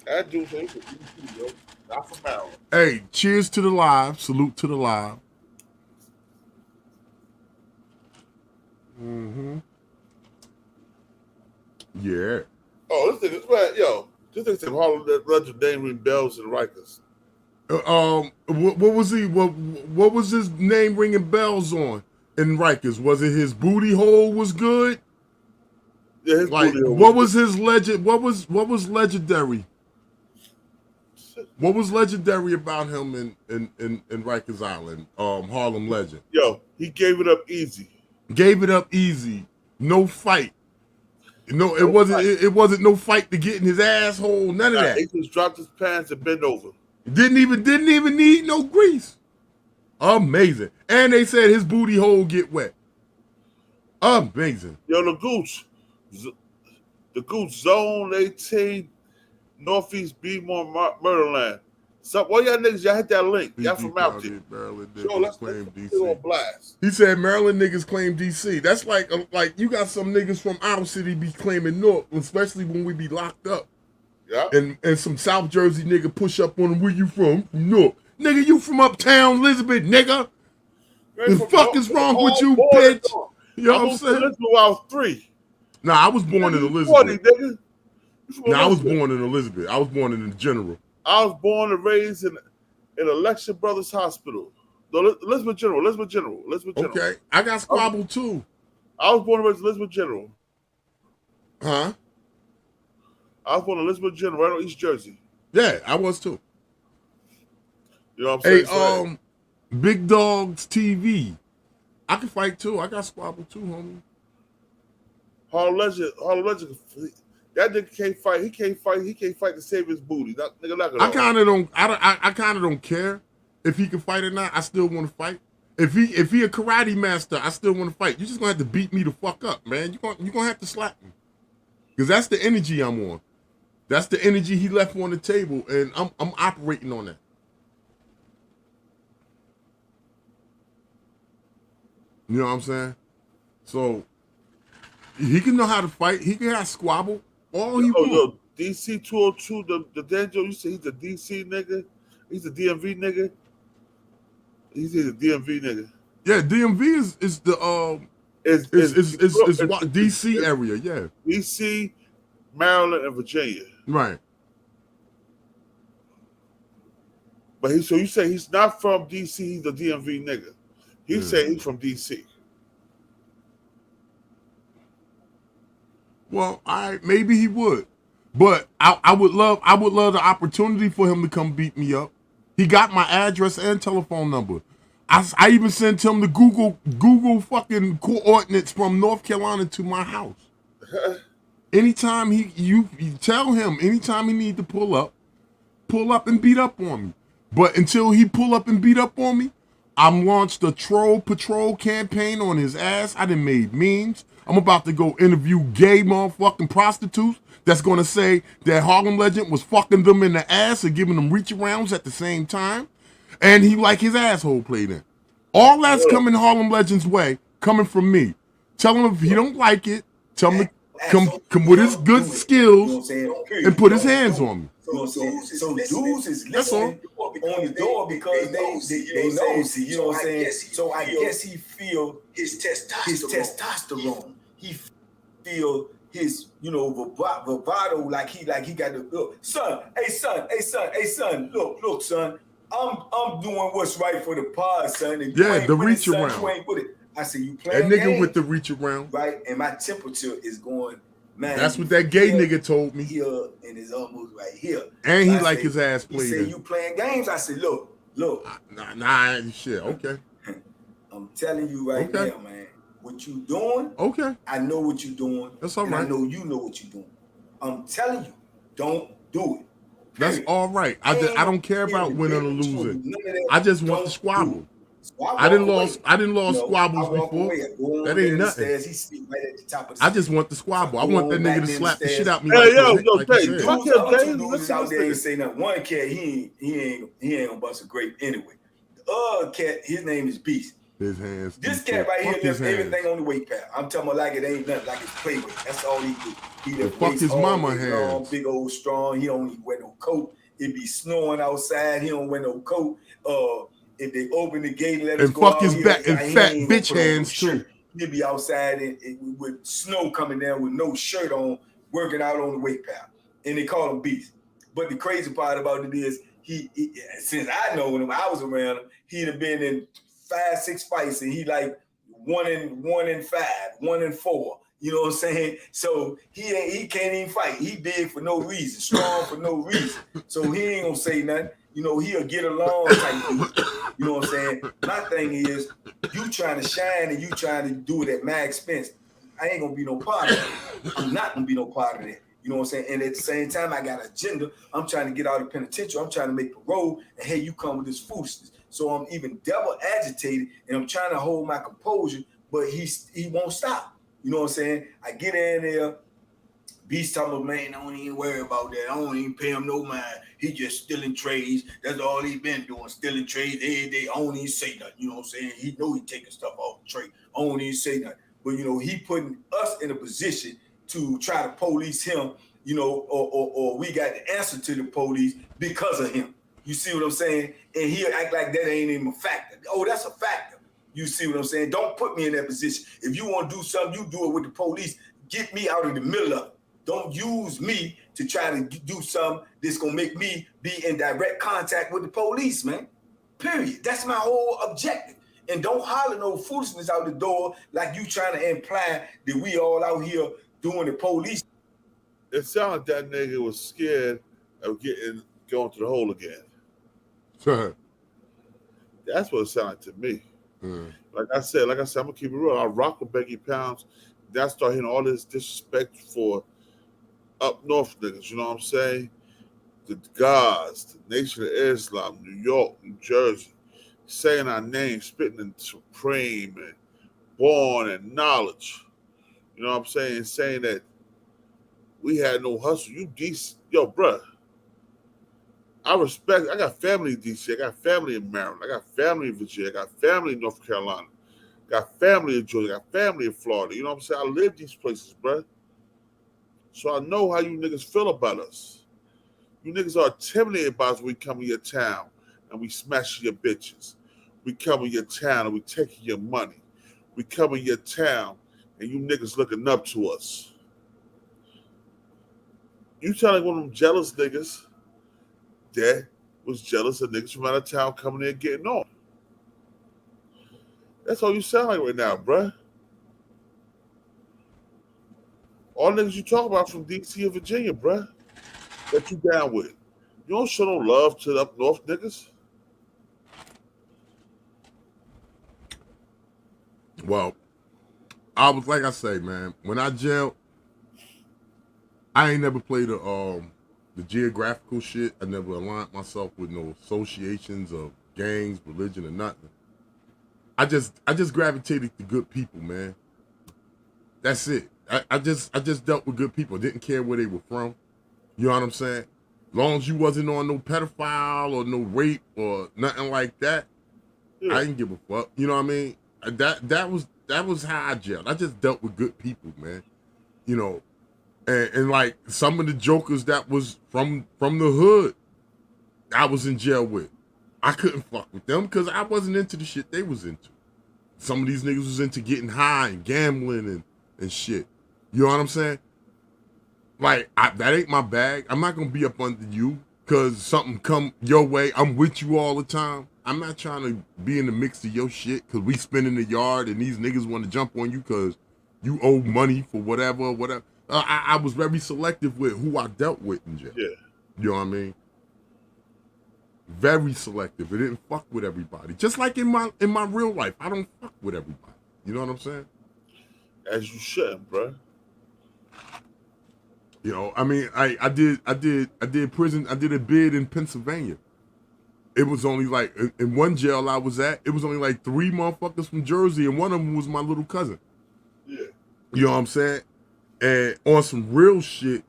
That dude say he from DC, yo. Not from Maryland. Hey, cheers to the live. Salute to the live. Yeah. Oh, this nigga's bad. Yo, this nigga's in Harlem that Legend name ring bells and Rikers. What was he? What was his name ringing bells on in Rikers? Was it his booty hole was good? Yeah, his like booty hole what was his legend? What was legendary? What was legendary about him in Rikers Island? Harlem Legend. Yo, he gave it up easy. Gave it up easy. No fight. No, it wasn't no fight to get in his asshole. None of that. He just dropped his pants and bent over. Didn't even need no grease. Amazing. And they said his booty hole get wet. Amazing. Yo, the Goose Zone 18, Northeast Beemore, Murderland. So, well, y'all niggas, y'all hit that link. Y'all from out there. Yo, let's claim DC. On blast. He said Maryland niggas claim DC. That's like you got some niggas from our city be claiming North, especially when we be locked up. Yeah. And some South Jersey nigga push up on them. Where you from? North. Nigga, you from uptown Elizabeth, nigga. The fuck is wrong with you, bitch? You know what I'm saying? Elizabeth when I was 3. Nah, I was born in Elizabeth. 40, nigga. Nah, I was born in Elizabeth. I was born in the General. I was born and raised in Election Brothers Hospital. No, Elizabeth General. Okay, I got squabbled too. I was born and raised in Elizabeth General. Huh? I was born in Elizabeth General, right on East Jersey. Yeah, I was too. You know what I'm saying? Hey, Big Dogs TV. I can fight too. I got squabble too, homie. Harlem Legend, that nigga can't fight. He can't fight to save his booty. Nigga, knock it I off. kind of don't care if he can fight or not. I still want to fight. If he a karate master, I still want to fight. You just gonna have to beat me the fuck up, man. You gonna have to slap me, because that's the energy I'm on. That's the energy he left on the table, and I'm operating on that. You know what I'm saying? So he can know how to fight. He can have squabble. All he wants. Yo, DC 202, the Danjo, you say he's a DC nigga? He's a DMV nigga? He's a DMV nigga. Yeah, DMV is the DC area, yeah. DC, Maryland, and Virginia. Right. But so you say he's not from DC, he's a DMV nigga. He said he's from DC. Well, maybe he would. But I would love the opportunity for him to come beat me up. He got my address and telephone number. I even sent him the Google fucking coordinates from North Carolina to my house. Anytime you tell him, anytime he need to pull up and beat up on me. But until he pull up and beat up on me, I'm launched a troll patrol campaign on his ass. I done made memes. I'm about to go interview gay motherfucking prostitutes that's gonna say that Harlem Legend was fucking them in the ass and giving them reach arounds at the same time. And he like his asshole played in. All that's coming Harlem Legend's way, coming from me. Tell him if he don't like it, tell him to come with his good skills and put his hands on me. So dudes is listening on the door because they know. See, you know what I'm saying? So I guess he feel his testosterone. He feel his, bravado, like he got the look. Son, hey son, look, son. I'm doing what's right for the pod, son. And the reach around. You ain't with it. I said, you playing that nigga games, with the reach around, right? And my temperature is going. Man, that's what that gay nigga told me. Here and it's almost right here. And he like his ass played. He said, you playing games? I said, look. Nah, shit. Okay. I'm telling you right now, man. What you doing? Okay. I know what you doing. That's all right. I know you know what you doing. I'm telling you, don't do it. That's all right. I don't care about winning or losing. I just want the squabble. I didn't lost squabbles before. That ain't nothing. I just want the squabble. I want that nigga to slap the shit out me. Hey, yo, out there ain't say nothing. One cat, he ain't gonna bust a grape anyway. The other cat, his name is Beast. His hands. This cat right here left everything on the weight pad. I'm talking about like it ain't nothing, like it's play weight. That's all he do. He left fuck his mama hands. Big old strong. He don't even wear no coat. It be snowing outside. He don't wear no coat. If they open the gate and let us go fuck out his here, back and fat bitch hands too. He'll be outside and with snow coming down with no shirt on, working out on the weight pad. And they call him Beast. But the crazy part about it is he since I know him, I was around him, he'd have been in 5-6 fights and he like 1-5, 1-4. You know what I'm saying? So he can't even fight. He big for no reason, strong for no reason. So he ain't gonna say nothing. He'll get along type dude. You know what I'm saying? My thing is, you trying to shine and you trying to do it at my expense. I ain't gonna be no part of that. I'm not gonna be no part of that. You know what I'm saying? And at the same time, I got an agenda. I'm trying to get out of the penitentiary. I'm trying to make parole. And hey, you come with this foolishness. So I'm even double agitated and I'm trying to hold my composure, but he won't stop. You know what I'm saying? I get in there. Beast talking about, man, I don't even worry about that. I don't even pay him no mind. He just stealing trades. That's all he been doing, stealing trades. They don't even say nothing. You know what I'm saying? He know he taking stuff off the trade. I don't even say nothing. But, he putting us in a position to try to police him, or we got the answer to the police because of him. You see what I'm saying? And he'll act like that ain't even a factor. Oh, that's a factor. You see what I'm saying? Don't put me in that position. If you want to do something, you do it with the police. Get me out of the middle of it. Don't use me to try to do something that's going to make me be in direct contact with the police, man. Period. That's my whole objective. And don't holler no foolishness out the door like you trying to imply that we all out here doing the police. It sounded like that nigga was scared of going to the hole again. That's what it sounded like to me. Like I said, I'm gonna keep it real. I rock with Becky Pounds. Then I start hearing all this disrespect for up north niggas. You know what I'm saying? The gods, the Nation of Islam, New York, New Jersey, saying our names, spitting in supreme and born and knowledge. You know what I'm saying? Saying that we had no hustle. You decent, yo, bruh. I got family in DC. I got family in Maryland. I got family in Virginia. I got family in North Carolina. I got family in Georgia. I got family in Florida. You know what I'm saying? I live these places, bruh. So I know how you niggas feel about us. You niggas are intimidated by us when we come to your town and we smash your bitches. We come to your town and we taking your money. We come to your town and you niggas looking up to us. You sound like one of them jealous niggas that was jealous of niggas from out of town coming in and getting on. That's all you sound like right now, bruh. All niggas you talk about from DC and Virginia, bruh, that you down with. You don't show no love to the up north niggas. Well, I was like I say, man, when I jailed, I ain't never played the geographical shit. I never aligned myself with no associations of gangs, religion, or nothing. I just gravitated to good people, man. That's it. I just dealt with good people. Didn't care where they were from. You know what I'm saying? As long as you wasn't on no pedophile or no rape or nothing like that, I didn't give a fuck. You know what I mean? That was how I jailed. I just dealt with good people, man. You know, and like some of the jokers that was from the hood, I was in jail with. I couldn't fuck with them because I wasn't into the shit they was into. Some of these niggas was into getting high and gambling and shit. You know what I'm saying? Like, that ain't my bag. I'm not going to be up under you because something come your way. I'm with you all the time. I'm not trying to be in the mix of your shit because we spin in the yard and these niggas want to jump on you because you owe money for whatever. I was very selective with who I dealt with in jail. Yeah. You know what I mean? Very selective. It didn't fuck with everybody. Just like in my real life, I don't fuck with everybody. You know what I'm saying? As you should, bro. You know, I mean, I did prison. I did a bid in Pennsylvania. It was only like in one jail I was at. It was only like 3 motherfuckers from Jersey, and one of them was my little cousin. Yeah. You know what I'm saying? And on some real shit,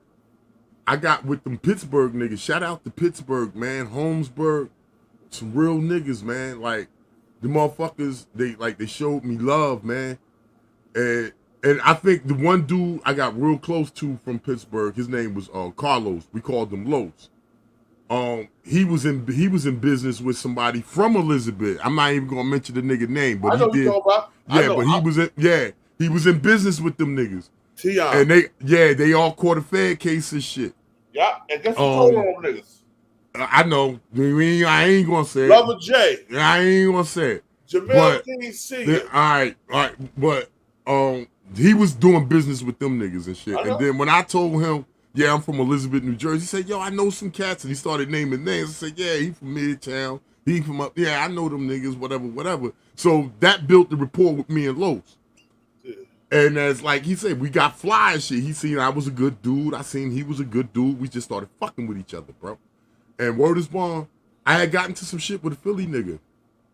I got with them Pittsburgh niggas. Shout out to Pittsburgh, man. Holmesburg, some real niggas, man. Like the motherfuckers, they showed me love, man. And I think the one dude I got real close to from Pittsburgh, his name was Carlos. We called him Los. He was in business with somebody from Elizabeth. I'm not even gonna mention the nigga name, but he did. He was in business with them niggas. Tion. And they all caught a Fed case and shit. Yeah, and guess who told on them niggas? I know. I ain't gonna say Brother J. I ain't gonna say it. Jamel King Sr. All right, but he was doing business with them niggas and shit. And then when I told him, yeah, I'm from Elizabeth, New Jersey, he said, yo, I know some cats. And he started naming names. I said, yeah, he from Midtown. He from up, yeah, I know them niggas, whatever. So that built the rapport with me and Los. Yeah. And as like he said, we got fly and shit. He seen I was a good dude. I seen he was a good dude. We just started fucking with each other, bro. And word is born, I had gotten into some shit with a Philly nigga.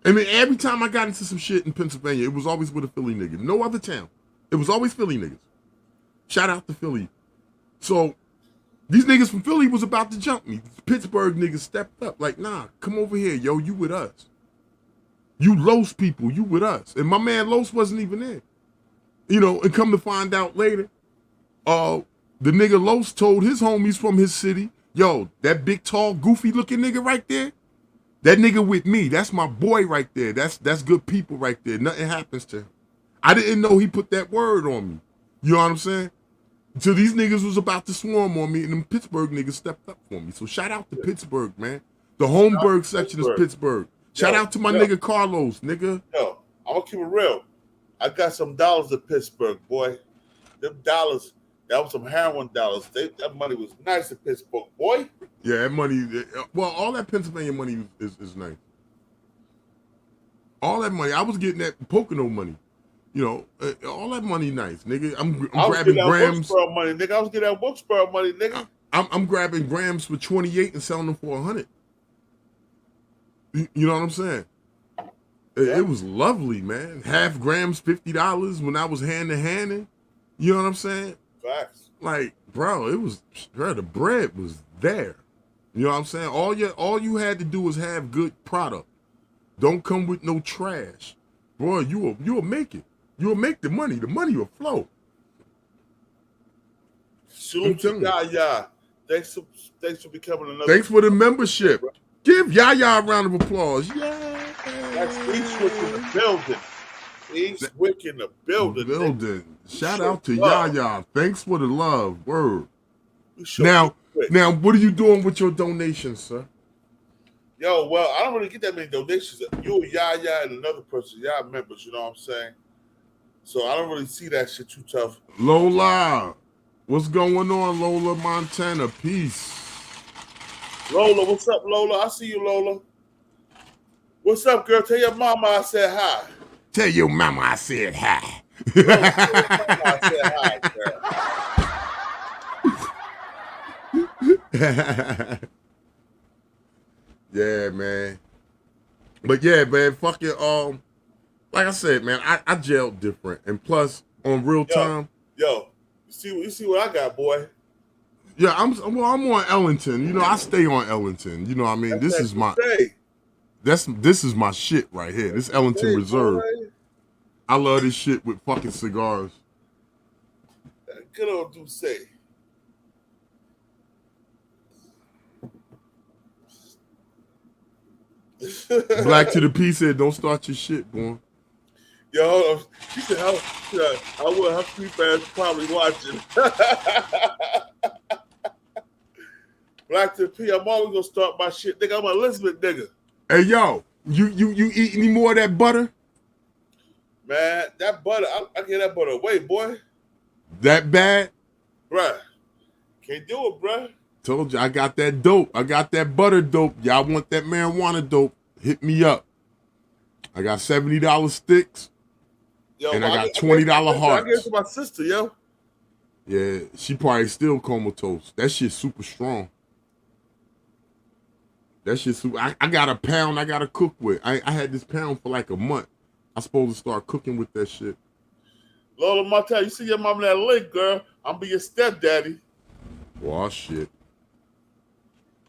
I mean, every time I got into some shit in Pennsylvania, it was always with a Philly nigga. No other town. It was always Philly niggas. Shout out to Philly. So these niggas from Philly was about to jump me. Pittsburgh niggas stepped up. Like, nah, come over here, yo. You with us. You Los people. You with us. And my man Los wasn't even there. You know, and come to find out later, the nigga Los told his homies from his city, yo, that big, tall, goofy looking nigga right there, that nigga with me, that's my boy right there. That's good people right there. Nothing happens to him. I didn't know he put that word on me. You know what I'm saying? So these niggas was about to swarm on me, and them Pittsburgh niggas stepped up for me. So shout out to Pittsburgh, man. The Holmberg section is Pittsburgh. Shout out to my nigga Carlos, nigga. Yo, I'm gonna keep it real. I got some dollars in Pittsburgh, boy. Them dollars, that was some heroin dollars. That money was nice in Pittsburgh, boy. Yeah, that money. Well, all that Pennsylvania money is nice. All that money, I was getting that Pocono money. You know, all that money nice, nigga. I'm grabbing grams. Money, nigga. I was getting that Wilkesboro money, nigga. I'm grabbing grams for 28 and selling them for 100. You know what I'm saying? It was lovely, man. Half grams, $50 when I was hand to handing. You know what I'm saying? Facts. Like, bro, the bread was there. You know what I'm saying? All you had to do was have good product. Don't come with no trash. Boy, you'll make it. You'll make the money. The money will flow. Salute to Yaya. Thanks for becoming another. Thanks for the membership. Give Yaya a round of applause. Yeah. That's Eastwick in the building. Eastwick in the building. Shout out to Yaya. Thanks for the love. Word. Now, what are you doing with your donations, sir? Yo, well, I don't really get that many donations. You, Yaya, and another person, y'all members, you know what I'm saying? So I don't really see that shit too tough. Lola, what's going on, Lola Montana? Peace. Lola, what's up, Lola? I see you, Lola. What's up, girl? Tell your mama I said hi. Tell your mama I said hi. Lola, tell your mama I said hi, girl. Yeah, man. But yeah, man, fuck it. Like I said, man, I jailed different, and plus on real time. Yo, you see what I got, boy. Yeah, I'm on Ellington. You know, I stay on Ellington. You know what I mean? This is my shit right here. This Ellington Reserve. Boy. I love this shit with fucking cigars. Good old Douce. Black to the P said, "Don't start your shit, boy." Yo, she said, I will have creep ass probably watching. Black to the P, I'm always gonna start my shit, nigga. I'm an Elizabeth nigga. Hey, yo, you eat any more of that butter? Man, that butter, I get that butter away, boy. That bad? Bruh, can't do it, bruh. Told you, I got that dope. I got that butter dope. Y'all want that marijuana dope? Hit me up. I got $70 sticks. Yo, and I got $20 hearts. I gave it to my sister, yo. Yeah, she probably still comatose. That shit's super strong. That shit's super. I got a pound I got to cook with. I had this pound for like a month. I'm supposed to start cooking with that shit. Lola Montana, you see your mom in that link, girl. I'm be your stepdaddy. Oh, shit.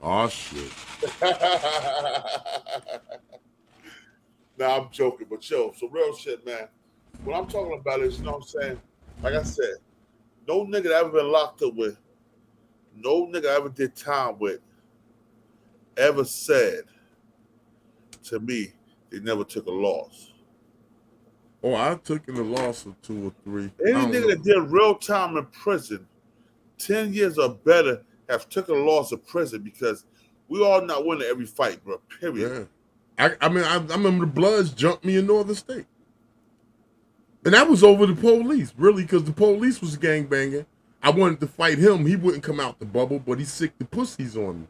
Oh, shit. Nah, I'm joking, but yo, some real shit, man. What I'm talking about is, you know what I'm saying? Like I said, no nigga that ever been locked up with, no nigga I ever did time with, ever said to me they never took a loss. Oh, I've taken a loss of 2 or 3. Any nigga that did real time in prison, 10 years or better, have took a loss of prison because we all not winning every fight, bro. Period. Yeah. I mean, I remember the Bloods jumped me in Northern State. And that was over the police, really, because the police was gangbanging. I wanted to fight him. He wouldn't come out the bubble, but he sicked the pussies on me.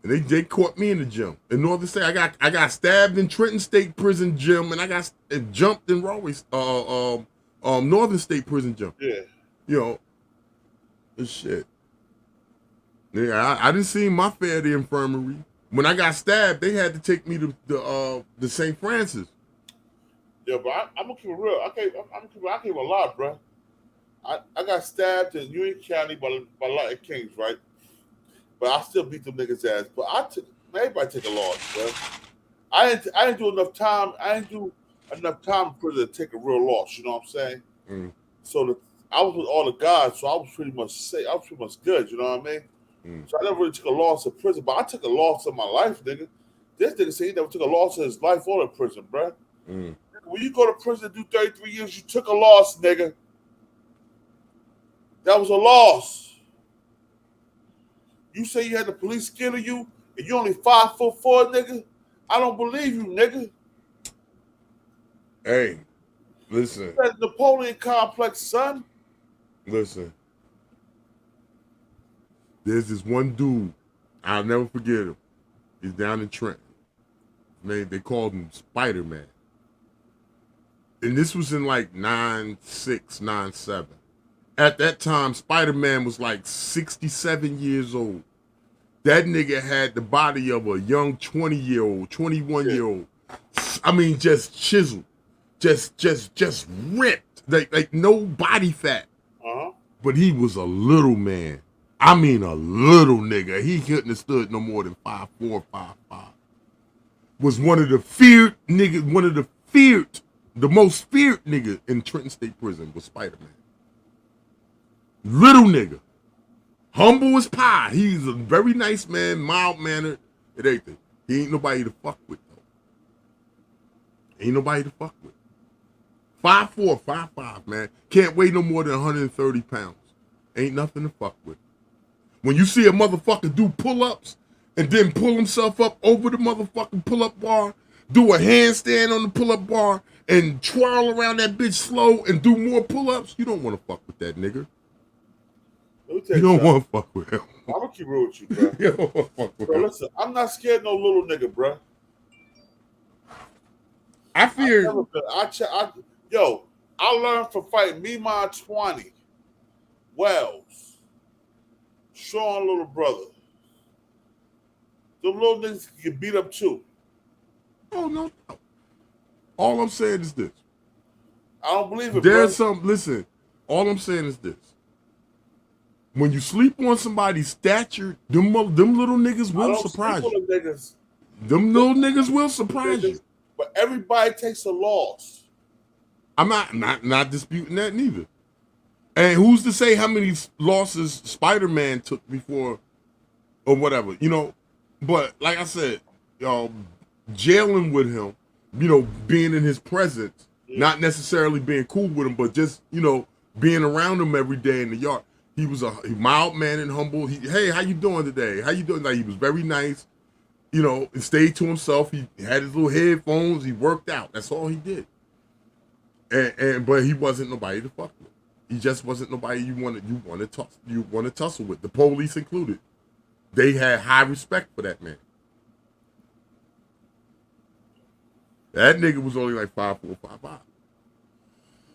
And they caught me in the gym. In Northern State, I got stabbed in Trenton State Prison gym, and I got jumped in Northern State Prison gym. Yeah. You know, and shit. Yeah, I didn't see my fair at the infirmary. When I got stabbed, they had to take me to the St. Francis. Yeah, but I'm gonna keep it real. I can't even lie, bro. I got stabbed in Union County by Latin Kings, right? But I still beat them niggas' ass. But everybody take a loss, bro. I didn't do enough time. I didn't do enough time in prison to take a real loss. You know what I'm saying? Mm. So I was with all the guys, so I was pretty much safe. I was pretty much good. You know what I mean? Mm. So I never really took a loss in prison, but I took a loss in my life, nigga. This nigga said he never took a loss in his life or in prison, bro. Mm. When you go to prison and do 33 years, you took a loss, nigga. That was a loss. You say you had the police scared of you, and you only 5'4", nigga? I don't believe you, nigga. Hey, listen. That's Napoleon complex, son. Listen. There's this one dude, I'll never forget him. He's down in Trenton. They called him Spider-Man. And this was in like 96, 97. At that time, Spider-Man was like 67 years old. That nigga had the body of a young 20-year-old, 21-year-old. I mean, just chiseled. Just ripped. Like no body fat. But he was a little man. I mean, a little nigga. He couldn't have stood no more than 5'4", 5'5". Was one of the feared niggas, the most feared nigga in Trenton State Prison was Spider-Man. Little nigga. Humble as pie. He's a very nice man, mild-mannered, and everything. He ain't nobody to fuck with, though. Ain't nobody to fuck with. 5'4", 5'5", man. Can't weigh no more than 130 pounds. Ain't nothing to fuck with. When you see a motherfucker do pull-ups and then pull himself up over the motherfucking pull-up bar, do a handstand on the pull-up bar, and twirl around that bitch slow and do more pull-ups, you don't want to fuck with that nigga. You don't want to fuck with him. I'm gonna keep real with you, bro. You don't want to fuck with Bro, him. listen, I'm not scared of no little nigga, bro. I fear. I learned from fighting Mimon 20, Wells, Sean, little brother. Them little niggas can get beat up too. Oh no. All I'm saying is this. I don't believe it. There's bro. listen. All I'm saying is this. When you sleep on somebody's stature, them little niggas will surprise you. Them little niggas will surprise you. But everybody takes a loss. I'm not disputing that neither. And who's to say how many losses Spider-Man took before or whatever, you know? But like I said, jailing with him, being in his presence, not necessarily being cool with him, but just, being around him every day in the yard. He was a mild man and humble. Hey, how you doing today? How you doing? Like, he was very nice, and stayed to himself. He had his little headphones. He worked out. That's all he did. But he wasn't nobody to fuck with. He just wasn't nobody you want to tussle with. The police included. They had high respect for that man. That nigga was only like 5'4", 5'5".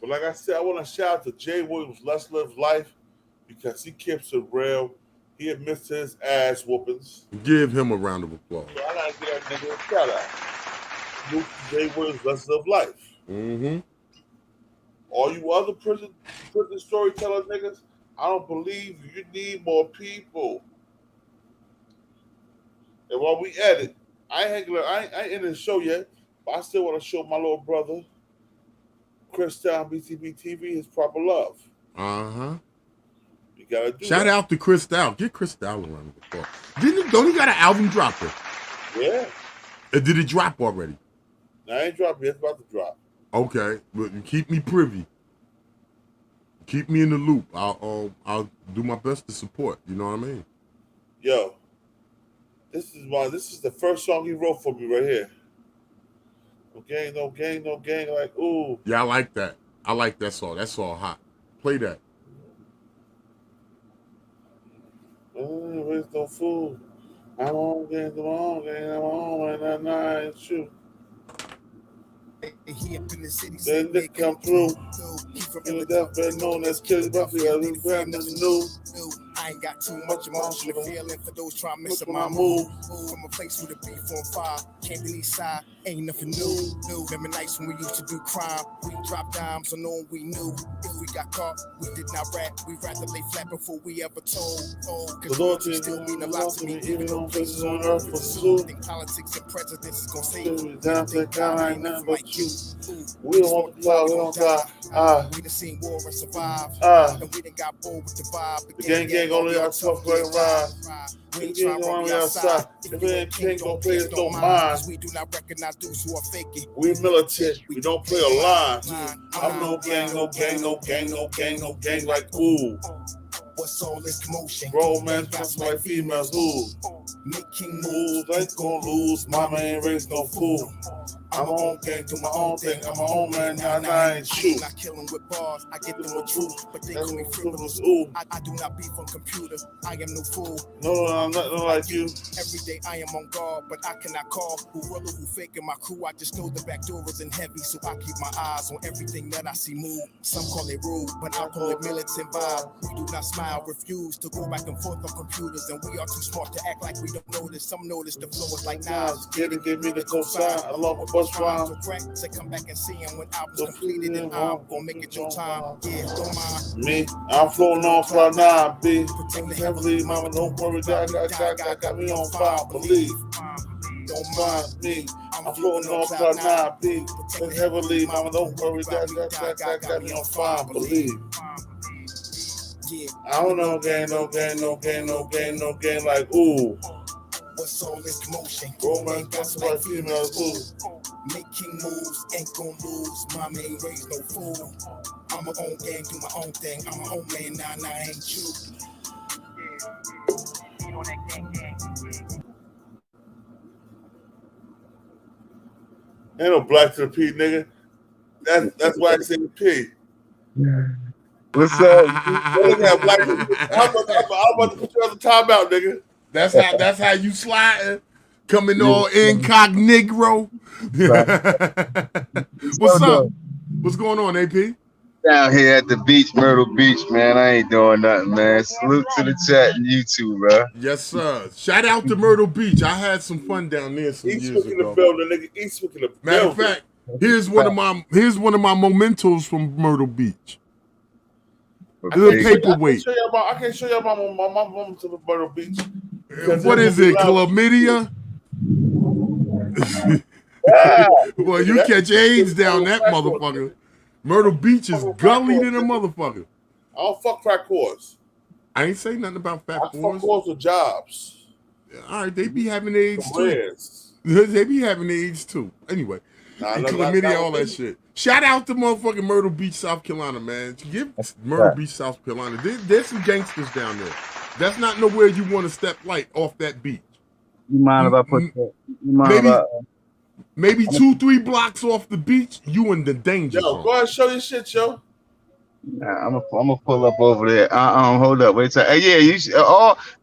But like I said, I want to shout out to Jay Williams, Let's Live Life, because he keeps it real. He admits to his ass whoopings. Give him a round of applause. So I gotta give that nigga a shout out. Jay Williams, Let's Live Life. Mm-hmm. All you other prison storyteller niggas, I don't believe you need more people. And while we at it, I ain't in the show yet, but I still want to show my little brother, Chris Down, Btbtv, his proper love. Uh-huh. You gotta do Shout out to Chris Dow. Get Chris Dow around the floor. Don't he got an album dropping? Yeah. Did it drop already? No, I ain't dropping yet. It's about to drop. Okay, but you keep me privy. Keep me in the loop. I'll do my best to support. You know what I mean? Yo, this is the first song he wrote for me right here. No gang, no gang, no gang. Like, ooh. Yeah, I like that. I like that song. That song hot. Play that. Where's no fool? I'm on gang, I'm on, and I'm not, it's true. Then they come through. In the deathbed known as Killing Buffy, I was grabbing the new. I ain't got too much emotional feeling for those trying to miss my move. From a place with a beef on fire, can't believe side, ain't nothing new. Remember nights when we used to do crime, we dropped dimes on knowing we knew. If we got caught, we did not rap, we rather lay flat before we ever told. Cause loyalty still mean a lot to me, even though places on earth was blue. Think politics and presidents is gonna save me. Down to God, ain't nothing like you. We don't want to fly, we don't die. We done seen war and survive, and we done got bold with the vibe. The gang only our tough way ride. We ain't trying to run outside. If it ain't gon' play it, don't mind. We do not recognize those who are faking. We militant, we don't play a line. I'm no gang, no gang, no gang, no gang, no gang like ooh. What's all this commotion? Grown men dress like females, ooh. Making moves, ain't gon' lose. Mama ain't raised no fool. I'm my own gang, do my own thing. I'm my own man, nah, I ain't true. Not killing with bars, I get them with truth, but they call me frivolous. Ooh. I do not beef on computer, I am no fool. No, I'm nothing like you. Every day I am on guard, but I cannot call who real or who fake in my crew. I just know the back door isn't heavy, so I keep my eyes on everything that I see move. Some call it rude, but I call it militant vibe. We do not smile, refuse to go back and forth on computers, and we are too smart to act like we don't notice. Some notice the flow is like knives. Give me the cosign along with bus rhyme. So crack, say come back and see him when albums completed, and I'm gonna make it your time. Yeah, don't mind me. I'm floating on cloud 9, B. Protect heavily, mama. Don't worry, God got me on fire. Believe. Don't mind me. I'm floating on cloud 9, B. Protect heavily, mama. Don't worry, God got me on fire. Believe. I don't know, no game, like ooh. What's all this commotion? Romance, that's why females ooh. Making moves, ain't gon' lose. Mama ain't raised no fool. I'm my own gang, do my own thing. I'm my own man, nah, I ain't you. Ain't no black to the P, nigga. That's why I say the P. What's up? I'm about to put you on the timeout, nigga. That's how you sliding. Coming all incognito. What's up? What's going on, AP? Down here at the beach, Myrtle Beach, man. I ain't doing nothing, man. Salute to the chat and YouTube, bro. Yes, sir. Shout out to Myrtle Beach. I had some fun down there some years ago. In the building, nigga. Eastwick in the building. Matter of fact, here's one of my mementos from Myrtle Beach. A little paperweight. I can't show you my mom to the Myrtle Beach. What is it? Chlamydia? Boy, you catch AIDS down that motherfucker. Myrtle Beach is gully than a motherfucker. I don't fuck crack whores. I ain't say nothing about fat whores. I fuck whores with jobs. All right, they be having AIDS too. They be having AIDS too. Anyway, and chlamydia, all that shit. Shout out to motherfucking Myrtle Beach, South Carolina, man. Give Myrtle Beach, South Carolina. There's some gangsters down there. That's not nowhere you want to step light off that beach. You mind if I put that? Maybe 2-3 blocks off the beach, you in the danger zone. Go ahead and show your shit, yo. Nah, I'm gonna pull up over there. Hold up, wait a second. Hey, yeah,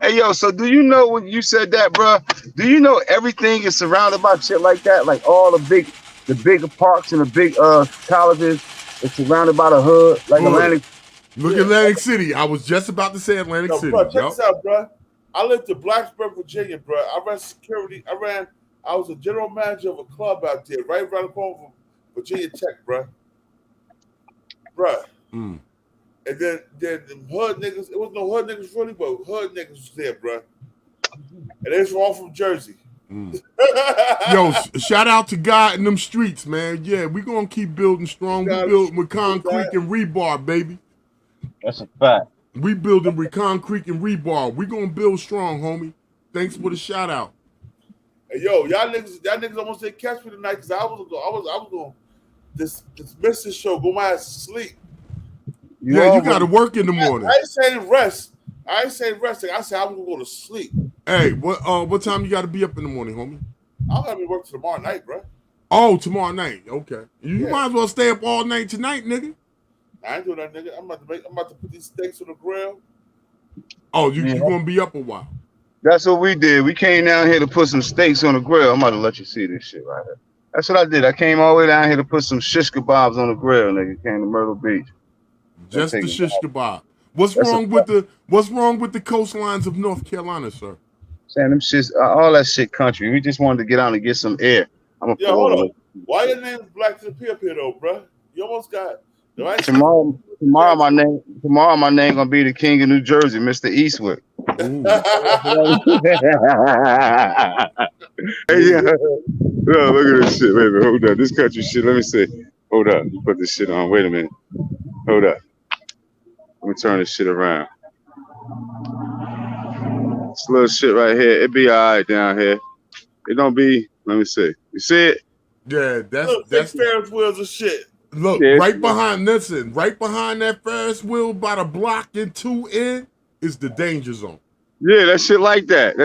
hey, yo. So do you know when you said that, bro? Do you know everything is surrounded by shit like that? Like all the bigger parks and the big colleges, it's surrounded by the hood, like Atlantic. Look at Atlantic City. I was just about to say Atlantic City. Bro, check this out, bro. I lived in Blacksburg, Virginia, bro. I ran security. I was a general manager of a club out there, right around the corner from Virginia Tech, bro. And then the hood niggas, it was no hood niggas really, but hood niggas was there, bro. And they were all from Jersey. Yo, shout out to God in them streets, man. Yeah, we gonna keep building strong. We building with concrete and rebar, baby. That's a fact. We building with concrete and rebar. We gonna build strong, homie. Thanks for the shout out. Hey, yo, y'all niggas almost didn't catch me tonight because I was going this business show, go my ass to sleep. Yeah, you got to work in the morning. I ain't saying rest. I said I was gonna go to sleep. Hey, what time you got to be up in the morning, homie? I'm gonna be working tomorrow night, bro. Oh, tomorrow night. Okay, you might as well stay up all night tonight, nigga. I ain't doing that, nigga. I'm about to put these steaks on the grill. Oh, you gonna be up a while? That's what we did. We came down here to put some steaks on the grill. I'm about to let you see this shit right here. That's what I did. I came all the way down here to put some shish kebabs on the grill, nigga. Came to Myrtle Beach. Just the shish kebab. What's wrong with the coastlines of North Carolina, sir? Saying them shits, all that shit country. We just wanted to get out and get some air. Yo, hold on. Why your name is Black to the P up here though, bro? You almost got tomorrow my name gonna be the King of New Jersey, Mr. Eastwick. Hey, yeah. No, look at this shit. Wait a minute, hold up. This country shit. Let me see. Hold up. Put this shit on. Wait a minute. Hold up. Let me turn this shit around. This little shit right here. It be all right down here. It don't be. Let me see. You see it? Yeah, that's Ferris wheels and shit. Look, right behind that Ferris wheel, by the block and 2 in is the danger zone. Yeah, that shit like that.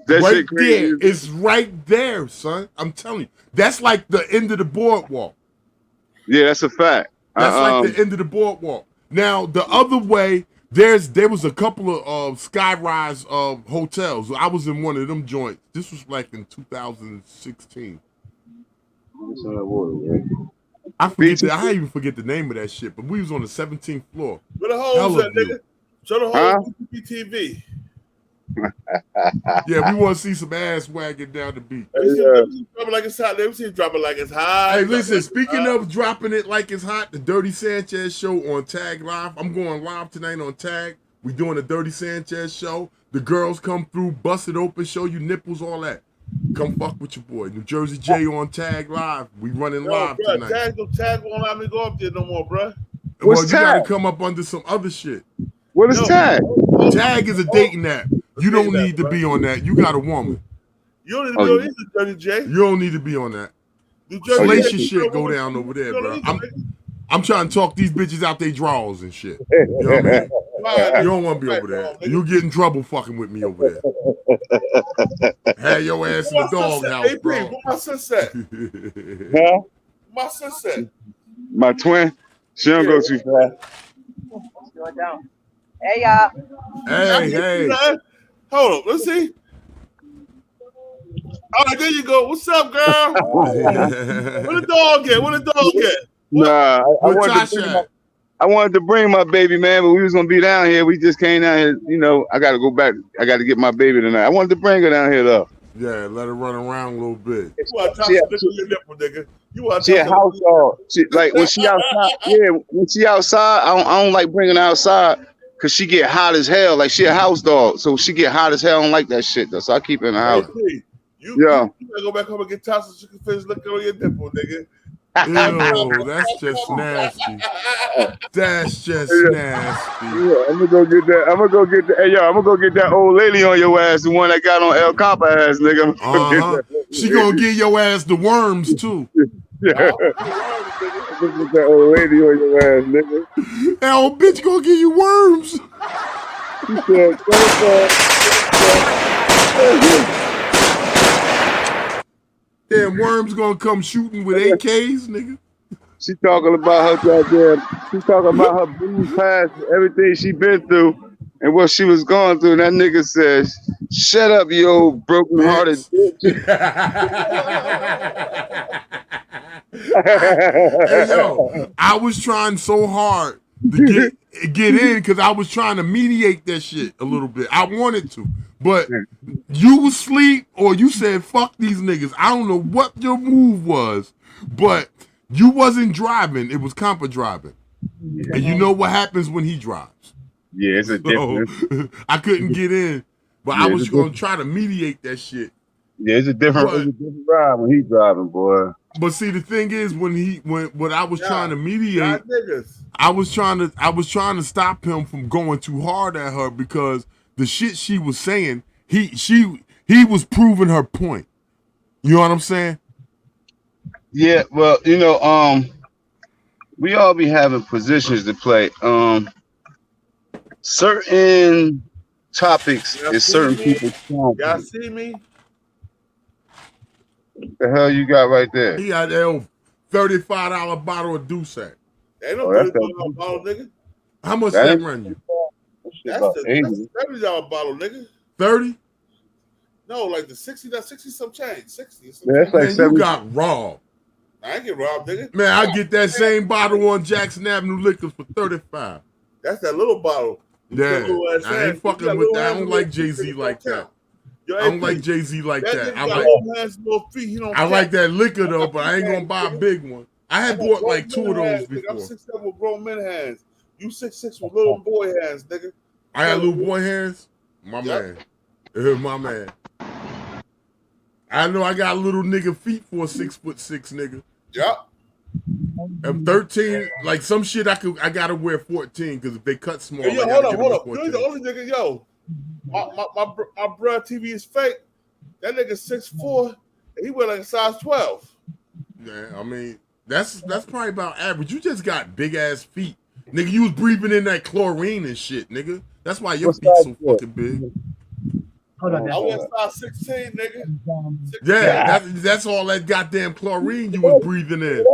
That right shit crazy. there. It's right there, son. I'm telling you. That's like the end of the boardwalk. Yeah, that's a fact. That's like the end of the boardwalk. Now, the other way, there was a couple of skyrise hotels. I was in one of them joints. This was like in 2016. I even forget the name of that shit, but we was on the 17th floor. Where the hoes at, nigga? Show the hoes Btbtv. Yeah, we want to see some ass wagging down the beach. Let me see dropping like it's hot. Let me see it dropping like it's hot. Hey, listen, speaking of dropping it like it's hot, the Dirty Sanchez show on Tag Live. I'm going live tonight on Tag. We doing the Dirty Sanchez show. The girls come through, bust it open, show you nipples, all that. Come fuck with your boy. New Jersey J on Tag Live. We running live tonight. Tag won't let me go up there no more, bro. Well, you gotta come up under some other shit. What is Tag? Tag is a dating app. You don't need to be on that. You got a woman. You don't need to be on either, Dirty J. You don't need to be on that. Salacious shit go down over there, bro. I'm trying to talk these bitches out their drawers and shit. You know what I mean? You don't want to be over there. You get in trouble fucking with me over there. Have your ass in the doghouse, bro. What my sister? Huh? My sister. My twin. She don't go too fast. Hey, y'all. Hey. Hold on, let's see. All right, there you go. What's up, girl? Where the dog at? Nah, I wanted to bring my baby, man, but we was gonna be down here. We just came down here. You know, I gotta go back. I gotta get my baby tonight. I wanted to bring her down here though. Yeah, let her run around a little bit. She a house dog. Like when she outside, when she outside, I don't like bringing her outside because she get hot as hell. Like she a house dog, so she get hot as hell. I don't like that shit though, so I keep her in the house. You gotta go back home and get tossed so you can finish looking on your nipple, nigga. Ew, that's just nasty. That's just nasty. Yeah, I'm gonna go get that. Hey, yo, I'm gonna go get that old lady on your ass, the one that got on El Capa ass, nigga. She gonna get your ass the worms too. Yeah. Get that old lady on your ass, nigga. That old bitch gonna give you worms. Damn, worms gonna come shooting with AKs, nigga. She talking about her goddamn. She talking about her blues past, everything she been through, and what she was going through. And that nigga says, "Shut up, you old broken-hearted bitch." Hey, yo, I was trying so hard to get in because I was trying to mediate that shit a little bit. I wanted to, but you was asleep or you said fuck these niggas. I don't know what your move was, but you wasn't driving. It was Compa driving, and you know what happens when he drives. Yeah, it's a difference. I couldn't get in, but I was gonna try to mediate that shit. Yeah, it's a different ride when he's driving, boy. But see, the thing is, when I was trying to mediate, I was trying to stop him from going too hard at her because the shit she was saying, he was proving her point. You know what I'm saying? Yeah, well, you know, we all be having positions to play. Certain topics is certain people's Y'all see me? The hell you got right there? He got that old $35 bottle of Doucette. Ain't no $35 bottle, nigga. How much that run you? That's the $30 bottle, nigga. 30? No, like the 60, that's 60 some change. 60. Yeah, that's like man, you got robbed. I ain't get robbed, nigga. Man, I get that same bottle on Jackson Avenue Liquors for $35. That's that little bottle. Yeah, I ain't fucking with that. I don't like Jay-Z like that. I don't like Jay-Z like that. I like that liquor though, but I ain't gonna buy a big one. I had bought like 2 of those before. I'm 6'7" with grown men hands. You 6'6" with little boy hands, nigga. I got little boy hands. My man, my man. I know I got little nigga feet for a 6'6" nigga. Yep. I'm 13. Like some shit I gotta wear 14 because if they cut small, yo, hold up. You're the only nigga, yo. My bro TV is fake. That nigga 6'4", and he wear like a size 12. Yeah, I mean that's probably about average. You just got big ass feet, nigga. You was breathing in that chlorine and shit, nigga. That's why your feet so fucking big. I wear size 16, nigga. Yeah, that's all that goddamn chlorine you was breathing in.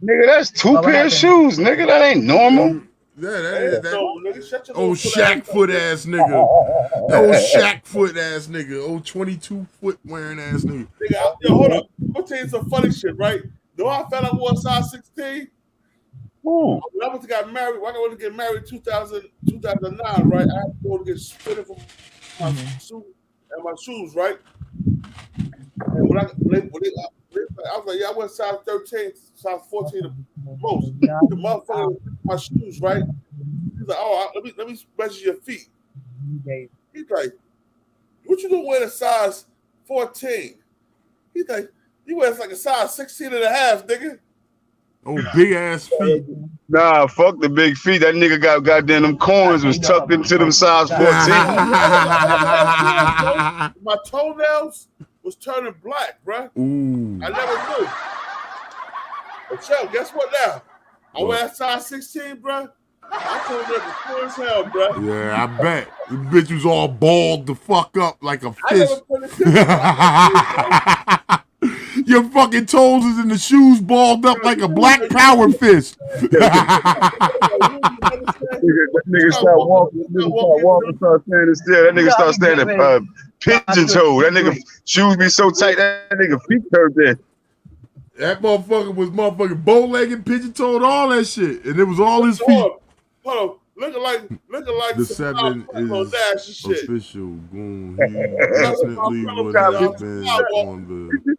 Nigga, that's 2 pair of shoes, nigga. That ain't normal. Yeah, that is that. Nigga, shut your Old little Shaq foot ass nigga. Old Shaq foot ass nigga. Old 22 foot wearing ass nigga. Nigga, yo, hold up. I'll tell you some funny shit, right? Know how I found out I wore size 16? When I went to get married, when I went to get married 2009, right? I had to go to get fitted for my suit and my shoes, right? And when I was like, yeah, I went size 13, size 14 the most. The motherfucker my shoes, right? He's like, oh, let me measure your feet. He's like, what you doing wearing a size 14? He's like, you wear like a size 16 and a half, nigga. Oh, big ass feet. Nah, fuck the big feet. That nigga got goddamn them corns was tucked into them size 14. My toenails was turning black, bruh. Ooh. I never knew. But yo, guess what now? I wear a size 16, bruh. I told them it's poor as hell, bruh. Yeah, I bet. The bitch was all balled the fuck up like a I fish. never put it Your fucking toes is in the shoes balled up like a black power fish. That nigga start walking, start standing still. That nigga start standing pigeon toe. That nigga shoes be so tight, that nigga feet curved in. That motherfucker was motherfucking bow-legged, pigeon-toed, all that shit. And it was all his feet. Hold on. Looking like the 7 is official. Boom. He definitely would have been on the...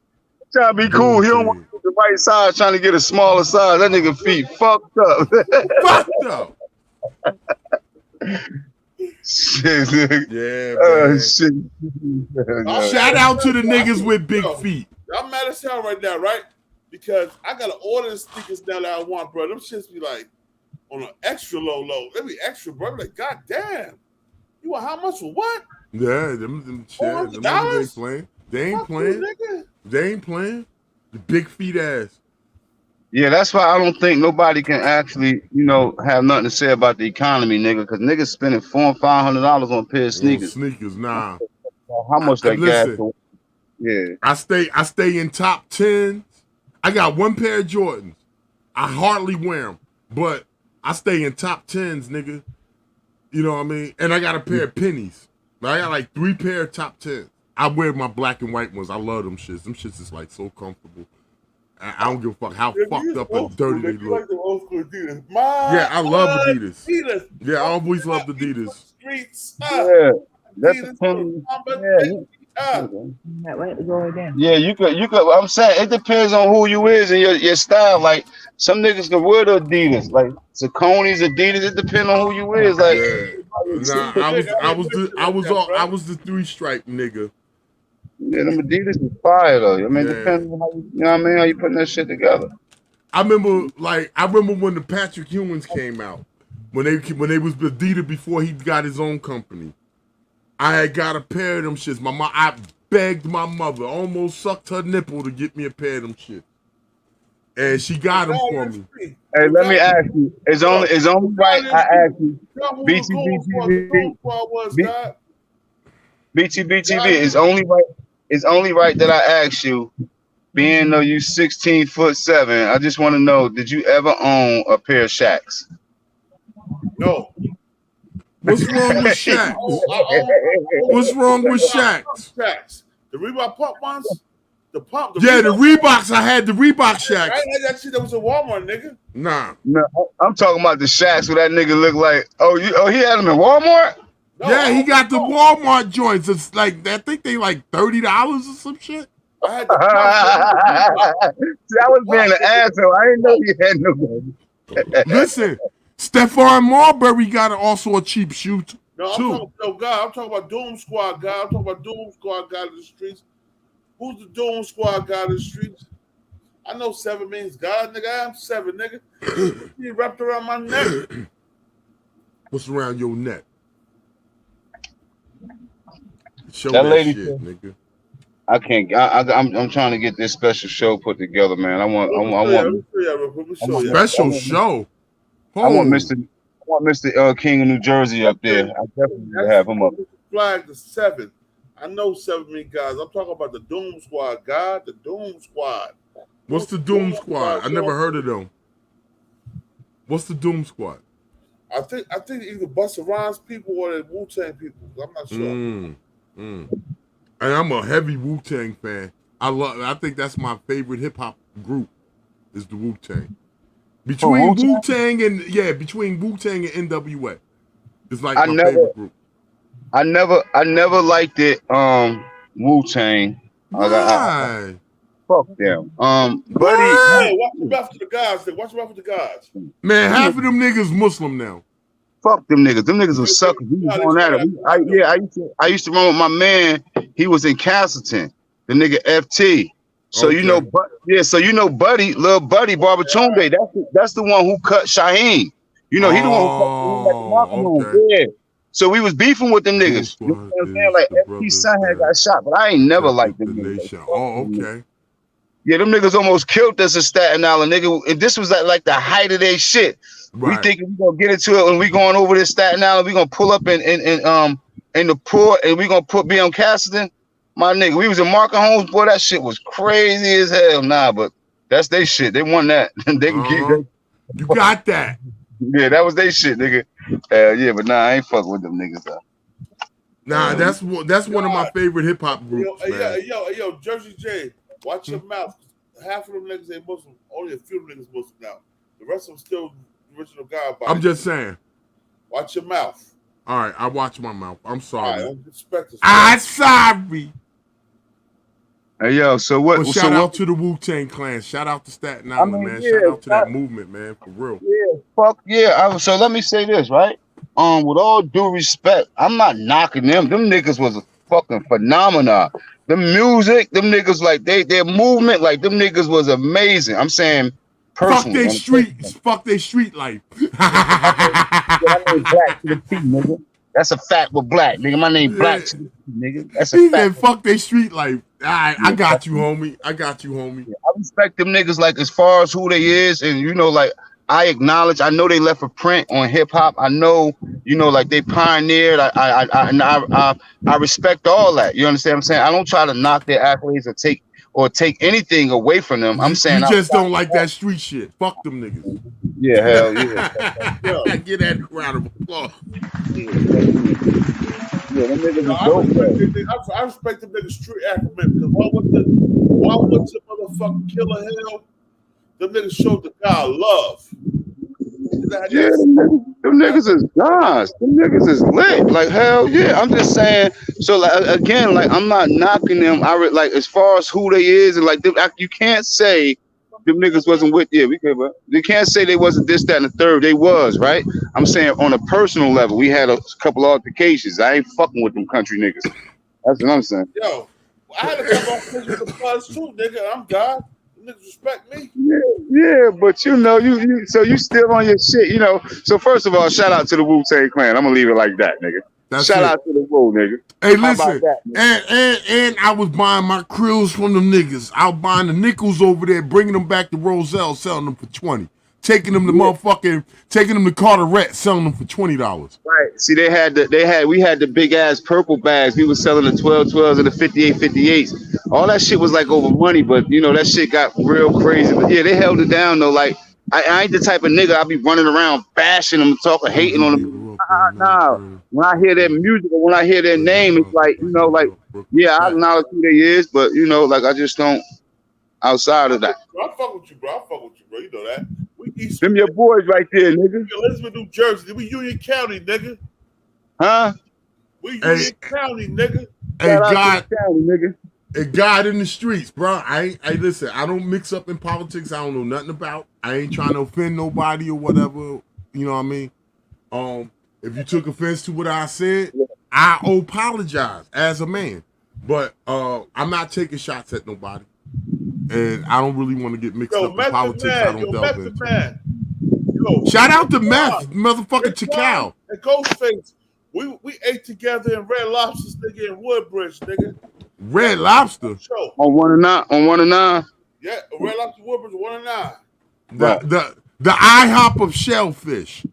Trying to be cool. He don't want the right size, trying to get a smaller size. That nigga feet fucked up. Fucked up. Shit, nigga. Yeah, man. Shit. Shout out to the niggas with big feet. I'm mad as hell right now, right? Because I gotta order the sneakers now that I want, bro. Them shits be like on an extra low. They be extra, bro. Like, god damn. You want how much for what? Yeah, them shit. Them niggas ain't playing. They ain't playing. They ain't playing. The big feet ass. Yeah, that's why I don't think nobody can actually, have nothing to say about the economy, nigga. Because niggas spending $400 and $500 on a pair of sneakers. Sneakers, nah. How much that gas? Yeah. I stay in top 10s. I got one pair of Jordans. I hardly wear them, but I stay in top 10s, nigga. You know what I mean? And I got a pair of pennies. I got like 3 pair of top 10s. I wear my black and white ones. I love them shits. Them shits is like so comfortable. I don't give a fuck how fucked up and dirty they look. Like the old school Adidas. Yeah, I love Adidas. Yeah, I always loved Adidas. Streets. Yeah, that's a penny. Yeah, you could. I'm saying it depends on who you is and your style. Like some niggas can wear the Adidas, like Saucony's, Adidas. It depends on who you is. Like, nah, I was the 3-stripe nigga. Yeah, them Adidas is fire though. I mean, it depends on how you know what I mean, how you putting that shit together. I remember when the Patrick Ewings came out, when they was Adidas before he got his own company. I had got a pair of them shits. I begged my mother, almost sucked her nipple to get me a pair of them shits, and she got them for me. Hey, let me ask you. It's only right I ask you. Btbtv. It's only right that I ask you. Being though you 16'7", I just want to know: did you ever own a pair of Shaqs? No. What's wrong with Shaqs? What's wrong with Shaqs? The Reebok pump ones? The Reeboks. I had the Reebok Shaqs. I ain't had that shit that was in Walmart, nigga. Nah. No, I'm talking about the Shaqs where that nigga look like, he had them in Walmart? No, yeah, he got the Walmart joints. It's like, I think they like $30 or some shit. I had the See, I was being an asshole. I didn't know you had nobody. Listen, Stephon Marbury got also a cheap shoe too. I'm talking about Doom Squad guy. I'm talking about Doom Squad guy in the streets. Who's the Doom Squad guy in the streets? I know 7 means God, nigga. I'm 7, nigga. He wrapped around my neck. What's around your neck? Show that lady shit, nigga. I can't. I'm trying to get this special show put together, man. I want special show. I want Mr. King of New Jersey up there. I definitely will have him up. Flag the 7. I I know 7 million guys. I'm talking about the Doom Squad, God. The Doom Squad. What's the Doom Squad? I never heard of them. What's the Doom Squad? I think either Busta Rhymes people or the Wu-Tang people. I'm not sure. And I'm a heavy Wu-Tang fan. I think that's my favorite hip hop group is the Wu-Tang. Between Wu-Tang and NWA. It's like my favorite group. I never liked it. Wu-Tang. Why? Fuck them. Buddy. Hey, watch your mouth for the guys. Watch your mouth for the guys. Man, half of them niggas Muslim now. Fuck them niggas. Them niggas was suckers. We was going at it. I used to run with my man. He was in Castleton. The nigga FT. So you know, so you know, Buddy, little Buddy Barbatunde. That's the one who cut Shaheem. You know, he the one who cut him. Yeah. So we was beefing with them niggas. You know what I'm saying? Like FT's son had got shot, but I ain't never liked them niggas. Oh, okay. Yeah, them niggas almost killed us in Staten Island, nigga. And this was like the height of their shit. Right. We thinking we gonna get into it when we going over to Staten Island. We gonna pull up in the port and we gonna be on Castleton. My nigga, we was in Market Homes, boy. That shit was crazy as hell. Nah, but that's their shit. They won that. They can get. You got that. Yeah, that was their shit, nigga. Yeah, but nah, I ain't fucking with them niggas though. Nah, that's one of my favorite hip hop groups. Yo, Jersey J, watch your mouth. Half of them niggas ain't Muslim. Only a few of them niggas Muslim now. The rest of them still original God. I'm just saying. Watch your mouth. All right, I watch my mouth. I'm sorry. I'm sorry. Hey yo, so what? Well, shout out to the Wu-Tang Clan. Shout out to Staten Island, man. Shout out to that movement, man. For real. Yeah, fuck yeah. So let me say this, right? With all due respect, I'm not knocking them. Them niggas was a fucking phenomenon. The music, them niggas like their movement, like them niggas was amazing. I'm saying personally. Fuck they street life. My name Black to the P, nigga. That's a fact with Black, nigga. My name Black to the P, nigga. That's a fact. Fuck they street life. All right, I got you, homie. Yeah, I respect them niggas like as far as who they is, and you know, like I acknowledge. I know they left a print on hip hop. I know, you know, like they pioneered. I respect all that. You understand what I'm saying? I don't try to knock their accolades or take anything away from them. I'm saying you just don't like that street shit. Fuck them niggas. Yeah, hell yeah. Get that round of applause. Yeah, them niggas I respect them niggas street acronym because why would the motherfucking killer hell? Them niggas showed the guy love. Yeah, them niggas is gods. Them niggas is lit. Like hell yeah. I'm just saying. So like again, like I'm not knocking them. Like as far as who they is and like them, you can't say them niggas wasn't with. Yeah, we could, but you can't say they wasn't this, that, and the third. They was right. I'm saying on a personal level, we had a couple altercations. I ain't fucking with them country niggas. That's what I'm saying. Yo, I had a couple altercations with the buzz too, nigga. I'm God. Niggas respect me. Yeah, but you know, so you still on your shit, you know. So first of all, shout out to the Wu-Tang Clan. I'm gonna leave it like that, nigga. Shout out to the Wu, nigga. Hey, listen, and I was buying my krills from them niggas. I was buying the nickels over there, bringing them back to Roselle, selling them for 20. Taking them to Carteret, selling them for $20. Right. See, we had the big ass purple bags. We was selling the 1212s and the 5858s. All that shit was like over money, but you know that shit got real crazy. But yeah, they held it down though. Like I ain't the type of nigga I'll be running around bashing them, talking, hating on them. Nah. When I hear their music or when I hear their name, it's like, you know, like yeah, I acknowledge who they is, but you know, like I just don't outside of that. I fuck with you, bro. You know that. Them your boys right there, nigga. Elizabeth, New Jersey. We Union County, nigga. Huh? We Union County, nigga. Hey, God in the streets, bro. Listen, I don't mix up in politics. I don't know nothing about. I ain't trying to offend nobody or whatever. You know what I mean? If you took offense to what I said, I apologize as a man. But I'm not taking shots at nobody. And I don't really want to get mixed up in politics. I don't delve into. Shout out to Meth, motherfucking Chakal. And Ghostface. We ate together in Red Lobster's nigga in Woodbridge, nigga. Red Lobster? On 1 and 9? Yeah, Red Lobster Woodbridge 1 and 9. The IHOP of shellfish.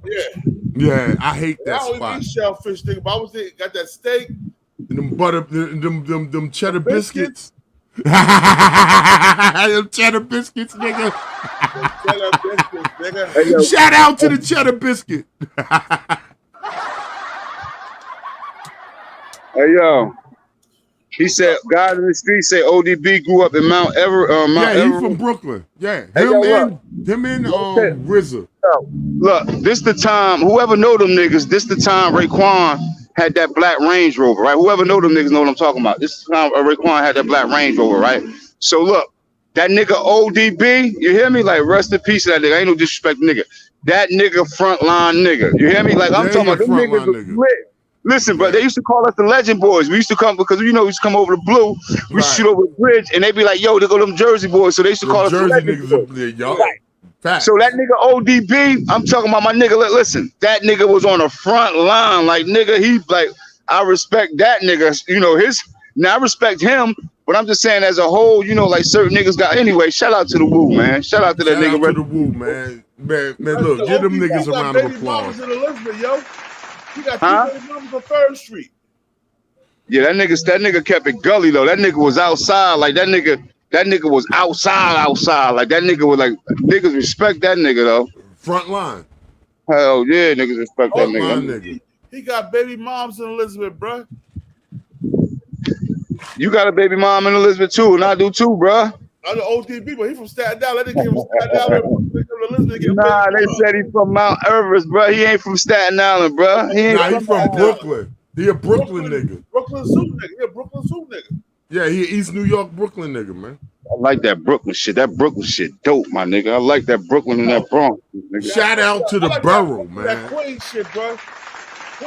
Yeah. Yeah, I hate that spot. I don't eat shellfish, nigga, but I was there, got that steak. And them cheddar biscuits. Them cheddar biscuits, nigga. Cheddar biscuits, nigga. Shout out to the cheddar biscuit. Hey yo, he said, "God in the street say ODB grew up in Mount Everett." Yeah, he's from Brooklyn. Yeah, him and RZA. Look, this the time. Whoever know them niggas, this the time Raekwon had that black Range Rover, right? Whoever know them niggas know what I'm talking about. This is the time Raekwon had that black Range Rover, right? So look, that nigga ODB, you hear me? Like rest in peace to that nigga. Ain't no disrespect, nigga. That nigga frontline nigga. You hear me? Like I'm talking about them niggas was lit. Listen, bro, they used to call us the Legend Boys. We used to come because we used to come over the blue. We used to shoot over the bridge, and they be like, "Yo, they go them Jersey boys." So they used to call us the Legend Boys. Right. So that nigga ODB, I'm talking about my nigga. Listen, that nigga was on the front line. Like nigga, he like I respect that nigga. You know now I respect him, but I'm just saying as a whole, like certain niggas got. Anyway, shout out to the Woo, man. Shout out to that nigga. Shout out to the Woo, man. Man, look, give them niggas a round of applause. He got two baby mamas on 3rd Street. Yeah, that nigga kept it gully though. That nigga was outside. Like that nigga was outside. Like that nigga was like niggas respect that nigga though. Front line. Hell yeah, niggas respect that nigga. He got baby moms in Elizabeth, bro. You got a baby mom in Elizabeth too, and I do too, bro. I know ODB, but he from Staten Island. They came from Staten Island. Nah, they said he from Mount Everest, bro. He ain't from Staten Island, bro. He from Brooklyn. He a Brooklyn nigga. Brooklyn Zoo nigga. He a Brooklyn Zoo nigga. Yeah, he East New York, Brooklyn nigga, man. I like that Brooklyn shit. That Brooklyn shit dope, my nigga. I like that Brooklyn and that Bronx, nigga. Shout out to the borough, man. That Queens shit, bro.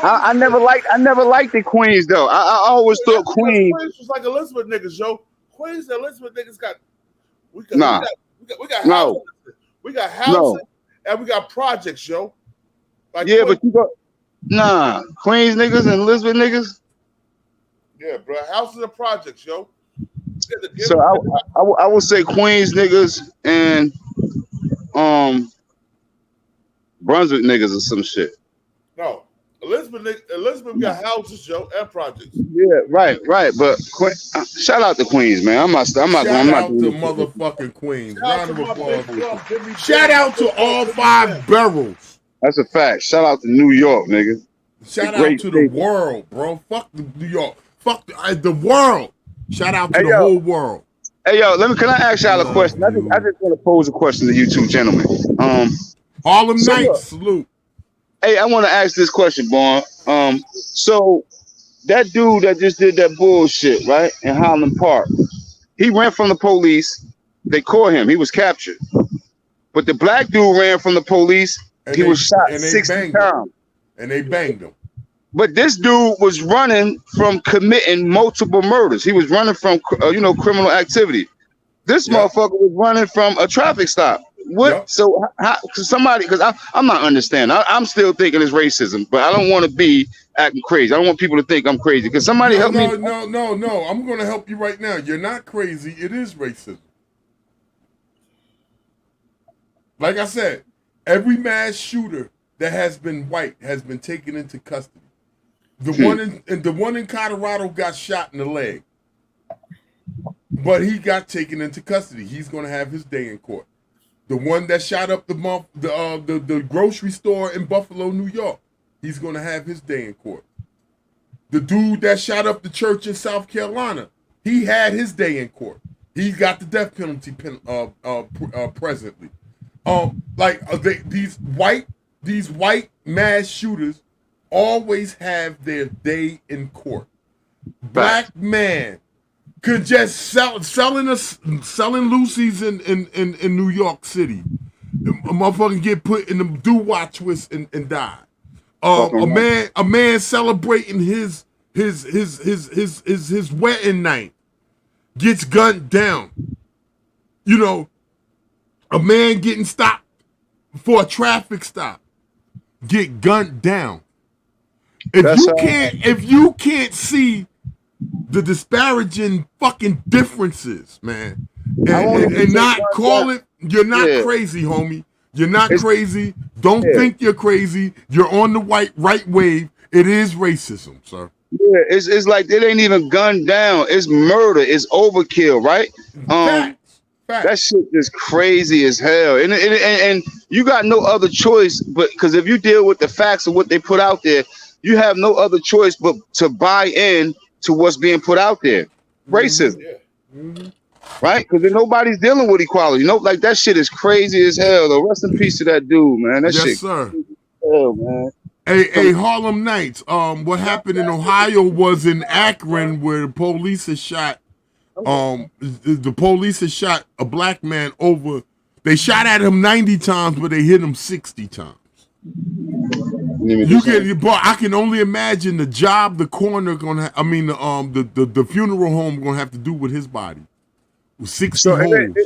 I never liked the Queens though. I always thought Queens was like Elizabeth niggas, yo. Queens and Elizabeth niggas got we got housing. We got housing and we got projects, yo. Like yeah, but you got Queens niggas and Elizabeth niggas. Yeah, bro. Houses and projects, yo. So I would say Queens niggas and Brunswick niggas or some shit. No. Elizabeth got houses, yo, and projects. Yeah, right. But shout out to Queens, man. I'm not shout out to motherfucking Queens. Round of applause. Shout out to all 5 boroughs. That's a fact. Shout out to New York, nigga. Shout out to the world, bro. Fuck New York. Fuck the world. Shout out to the whole world. Hey yo, can I ask y'all a question? I just want to pose a question to you two gentlemen. Harlem Nights, salute. Hey, I want to ask this question, Born. So that dude that just did that bullshit, right, in Highland Park, he ran from the police. They caught him. He was captured. But the black dude ran from the police. He was shot 60 times. And they banged him. But this dude was running from committing multiple murders. He was running from, criminal activity. This motherfucker was running from a traffic stop. What? Yep. So because I'm not understanding. I'm still thinking it's racism, but I don't want to be acting crazy. I don't want people to think I'm crazy. Because somebody help me. No. I'm going to help you right now. You're not crazy. It is racism. Like I said, every mass shooter that has been white has been taken into custody. The one in Colorado got shot in the leg, but he got taken into custody. He's going to have his day in court. The one that shot up the grocery store in Buffalo, New York, he's going to have his day in court. The dude that shot up the church in South Carolina, he had his day in court. He got the death penalty presently. These white mass shooters always have their day in court. Black man could just selling Lucy's in New York City. A motherfucker get put in the doo-wah twist and die. A man celebrating his wedding night gets gunned down. A man getting stopped for a traffic stop get gunned down. If you can't see the disparaging fucking differences, man, and not call it, you're not crazy, homie. You're not crazy. Don't think you're crazy. You're on the right wave. It is racism, sir. Yeah, it's like it ain't even gunned down. It's murder. It's overkill, right? That shit is crazy as hell. And you got no other choice, but because if you deal with the facts of what they put out there, you have no other choice but to buy in to what's being put out there. Racism. Right? Because nobody's dealing with equality. No, like that shit is crazy as hell. Though. Rest in peace to that dude, man. That shit. Sir. Hell, man. Hey, Harlem Nights. What happened in Ohio was in Akron, where the police had shot. The police had shot a black man over. They shot at him 90 times, but they hit him 60 times. I can only imagine the job the coroner gonna. The funeral home gonna have to do with his body. 60 holes.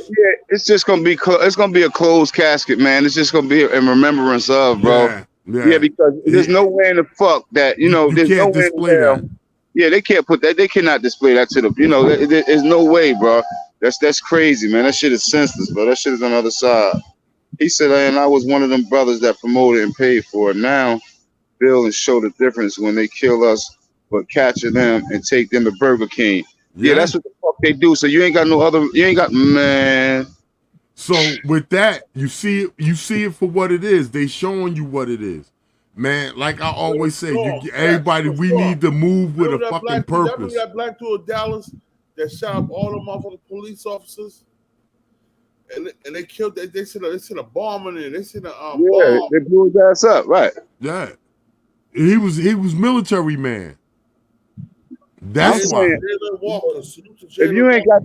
It's just gonna be. It's gonna be a closed casket, man. It's just gonna be in remembrance of, bro. Yeah, because there's no way in the fuck that there's no way in hell. Yeah, they can't put that. They cannot display that to the. There's no way, bro. That's crazy, man. That shit is senseless, bro. That shit is on the other side. He said, and I was one of them brothers that promoted and paid for it. Now, feel and show the difference when they kill us, but capture them and take them to Burger King. Yeah, that's what the fuck they do. So you ain't got no other. You ain't got man. So with that, you see it for what it is. They showing you what it is, man. Like I always say, everybody, we need to move with a fucking purpose. Remember that black dude in Dallas that shot up all the motherfucking police officers, and they killed. They sent a bomb in there. They sent a bomb. They blew his ass up, right? Yeah, he was military man. That's why. If you ain't got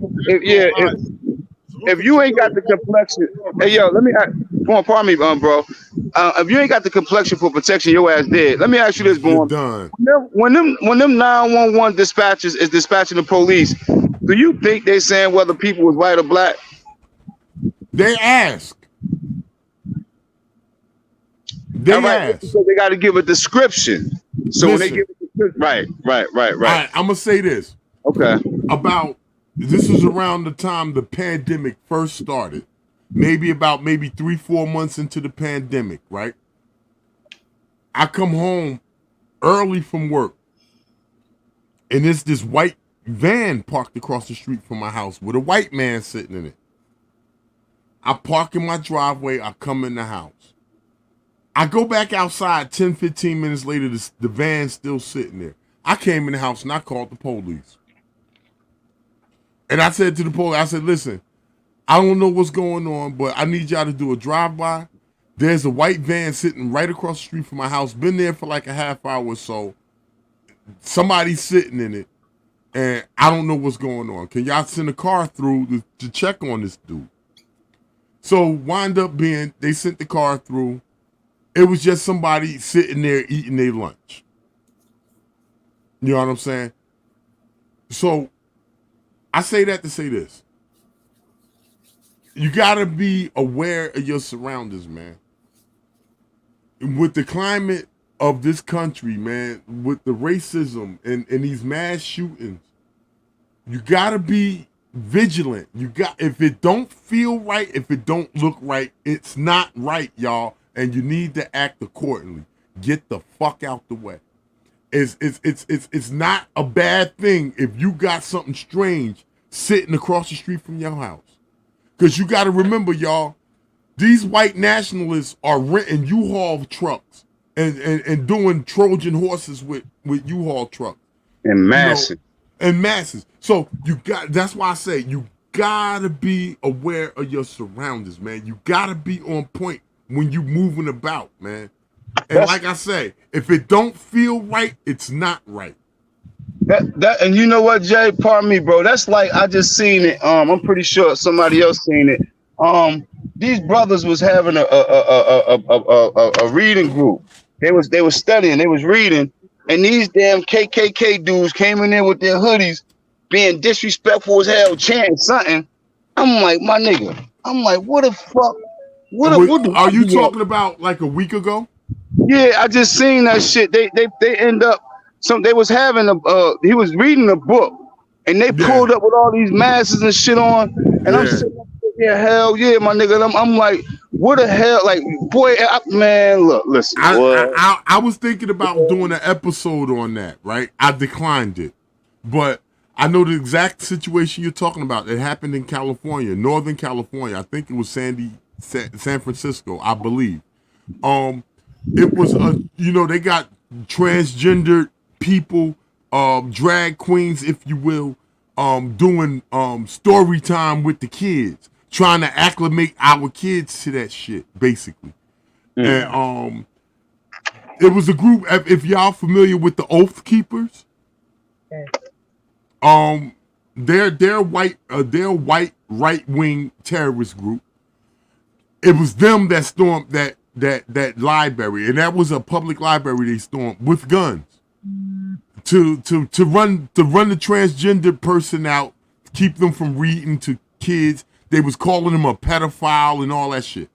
if you ain't got the complexion, hey yo, let me come on, pardon me, bro. If you ain't got the complexion for protection, your ass dead. Let me ask you this, boy. When them 911 dispatchers is dispatching the police, do you think they saying whether people was white or black? They ask. So they got to give a description. So when they give a description, right. I'm gonna say this. Okay. This is around the time the pandemic first started. Maybe 3-4 months into the pandemic, right? I come home early from work, and it's this white van parked across the street from my house with a white man sitting in it. I park in my driveway. I come in the house. I go back outside 10-15 minutes later. The van's still sitting there. I came in the house and I called the police. And I said to the police, I said, listen, I don't know what's going on, but I need y'all to do a drive-by. There's a white van sitting right across the street from my house. Been there for like a half hour or so. Somebody's sitting in it, and I don't know what's going on. Can y'all send a car through to check on this dude? So wind up being, they sent the car through. It was just somebody sitting there eating their lunch. You know what I'm saying? So I say that to say this. You got to be aware of your surroundings, man. With the climate of this country, man, with the racism and these mass shootings, you got to be vigilant. If it don't feel right, if it don't look right, it's not right, y'all, and you need to act accordingly. Get the fuck out the way. It's not a bad thing if you got something strange sitting across the street from your house. Because you got to remember, y'all, these white nationalists are renting U-Haul trucks and doing Trojan horses with U-Haul trucks. And masses. So that's why I say you got to be aware of your surroundings, man. You got to be on point when you moving about, man. And like I say, if it don't feel right, it's not right. And you know what, Jay? Pardon me, bro. That's like I just seen it. I'm pretty sure somebody else seen it. These brothers was having a reading group. They was studying. They was reading, and these damn KKK dudes came in there with their hoodies, being disrespectful as hell, chanting something. I'm like, my nigga. I'm like, what the fuck? Are you talking about like a week ago? Yeah, I just seen that shit. They end up. They was having he was reading a book, and they pulled up with all these masks and shit on, and I'm sitting up Yeah, hell yeah, my nigga. And I'm like, what the hell? Like, boy, man, look, listen. I was thinking about doing an episode on that, right? I declined it. But I know the exact situation you're talking about. It happened in California, Northern California. I think it was San Francisco, I believe. It was they got transgendered people, drag queens, if you will, doing story time with the kids, trying to acclimate our kids to that shit, basically. And it was a group. If y'all familiar with the Oath Keepers, they're white right wing terrorist group. It was them that stormed that library, and that was a public library they stormed with guns to run the transgender person out, keep them from reading to kids. They was calling him a pedophile and all that shit.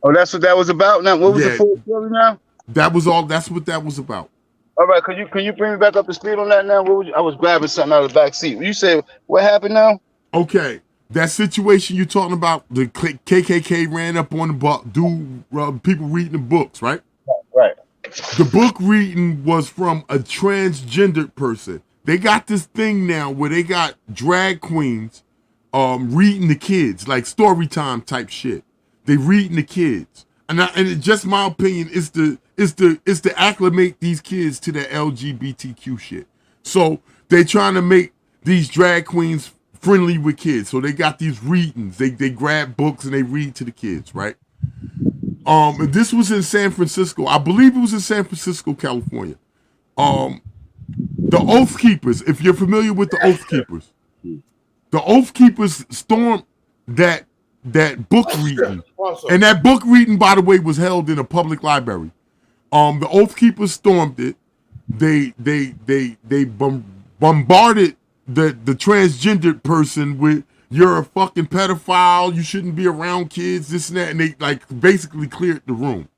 Oh, that's what that was about. Now, what was the full story now? That was all. That's what that was about. All right, can you bring me back up to speed on that now? I was grabbing something out of the back seat. You said what happened now? Okay, that situation you're talking about, the KKK ran up on the people reading the books, right? Right. The book reading was from a transgendered person. They got this thing now where they got drag queens reading the kids, like story time type shit. They reading the kids. And it's just my opinion, is to acclimate these kids to the LGBTQ shit. So they trying to make these drag queens friendly with kids. So they got these readings. They grab books and they read to the kids, right? And this was in San Francisco. I believe it was in San Francisco, California. The Oath Keepers, if you're familiar with the Oath Keepers, the Oath Keepers stormed that book reading, and that book reading, by the way, was held in a public library. The Oath Keepers stormed it. They bombarded the transgendered person with, "You're a fucking pedophile. You shouldn't be around kids." This and that, and they like basically cleared the room.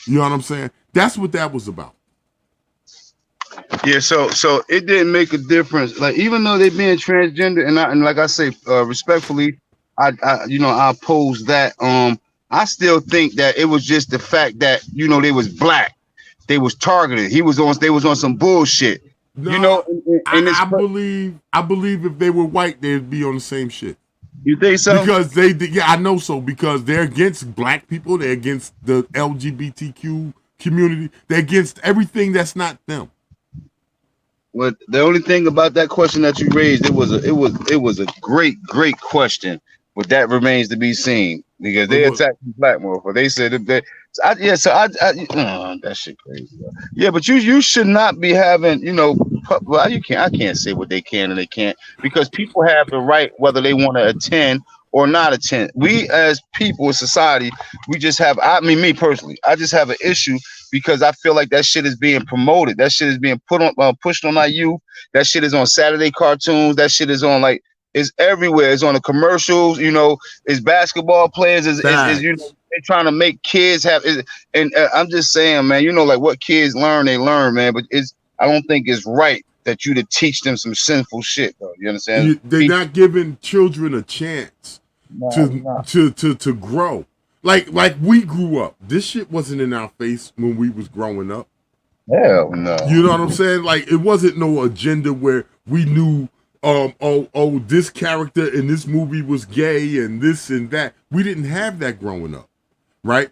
You know what I'm saying? That's what that was about. Yeah, so it didn't make a difference. Like, even though they being transgender, and like I say, respectfully, I oppose that. I still think that it was just the fact that they was black, they was targeted. They was on some bullshit. No, I believe if they were white, they'd be on the same shit. You think so? Because I know so, because they're against black people, they're against the LGBTQ community, they're against everything that's not them. Well, the only thing about that question that you raised, it was a great question, but that remains to be seen, because they attacked the black motherfucker. They said that that shit crazy. Bro. Yeah, but you should not be having, well, I can't say what they can and they can't, because people have the right whether they want to attend or not attend. We as people in society, we just have, me personally, I just have an issue because I feel like that shit is being promoted. That shit is being pushed on our youth. That shit is on Saturday cartoons. That shit is on it's everywhere. It's on the commercials, it's basketball players, they're trying to make kids have, and I'm just saying, man, like what kids learn, they learn, man, but I don't think it's right that you to teach them some sinful shit, though. You understand? They're not giving children a chance to grow. Like we grew up. This shit wasn't in our face when we was growing up. Hell no. You know what I'm saying? Like, it wasn't no agenda where we knew, this character in this movie was gay and this and that. We didn't have that growing up, right?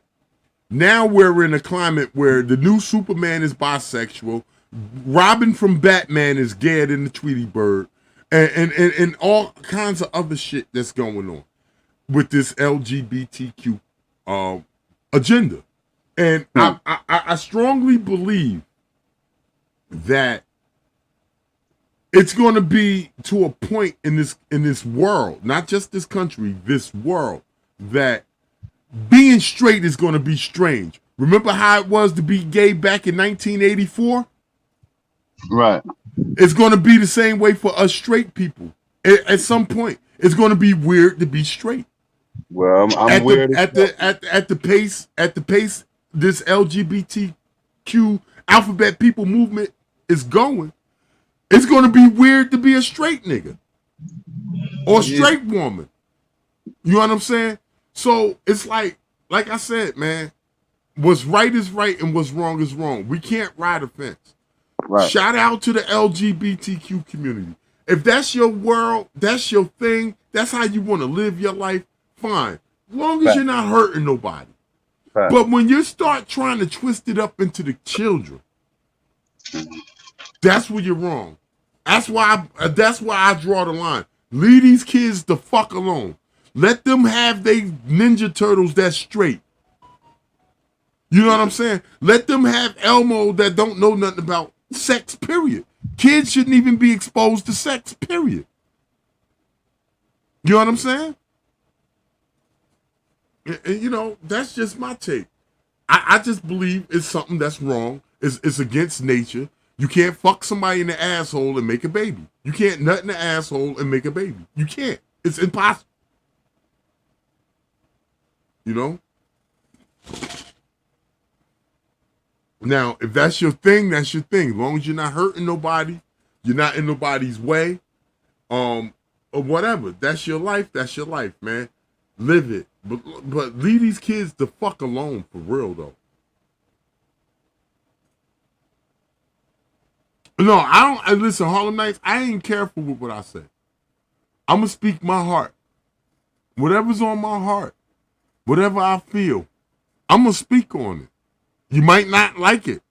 Now we're in a climate where the new Superman is bisexual, Robin from Batman is gay in the Tweety Bird, and all kinds of other shit that's going on with this LGBTQ agenda. And I strongly believe that it's going to be to a point in this world, not just this country, this world, that being straight is going to be strange. Remember how it was to be gay back in 1984? Right. It's going to be the same way for us straight people. At some point, it's going to be weird to be straight. Well, I'm weird at the pace this LGBTQ alphabet people movement is going. It's going to be weird to be a straight nigga or a straight woman. You know what I'm saying? So it's like I said, man, what's right is right and what's wrong is wrong. We can't ride a fence. Right. Shout out to the LGBTQ community. If that's your world, that's your thing, that's how you want to live your life, fine. As long as you're not hurting nobody. Fact. But when you start trying to twist it up into the children, that's where you're wrong. That's why I draw the line. Leave these kids the fuck alone. Let them have they Ninja Turtles that's straight. You know what I'm saying? Let them have Elmo that don't know nothing about sex, period. Kids shouldn't even be exposed to sex, period. You know what I'm saying? And you know, that's just my take. I just believe it's something that's wrong. It's against nature. You can't fuck somebody in the asshole and make a baby. You can't nut in the asshole and make a baby. You can't. It's impossible. You know? Now, if that's your thing, that's your thing. As long as you're not hurting nobody, you're not in nobody's way, or whatever. That's your life, man. Live it. But leave these kids the fuck alone, for real, though. No, I don't. Listen, Harlem Nights, I ain't careful with what I say. I'm going to speak my heart. Whatever's on my heart, whatever I feel, I'm going to speak on it. You might not like it,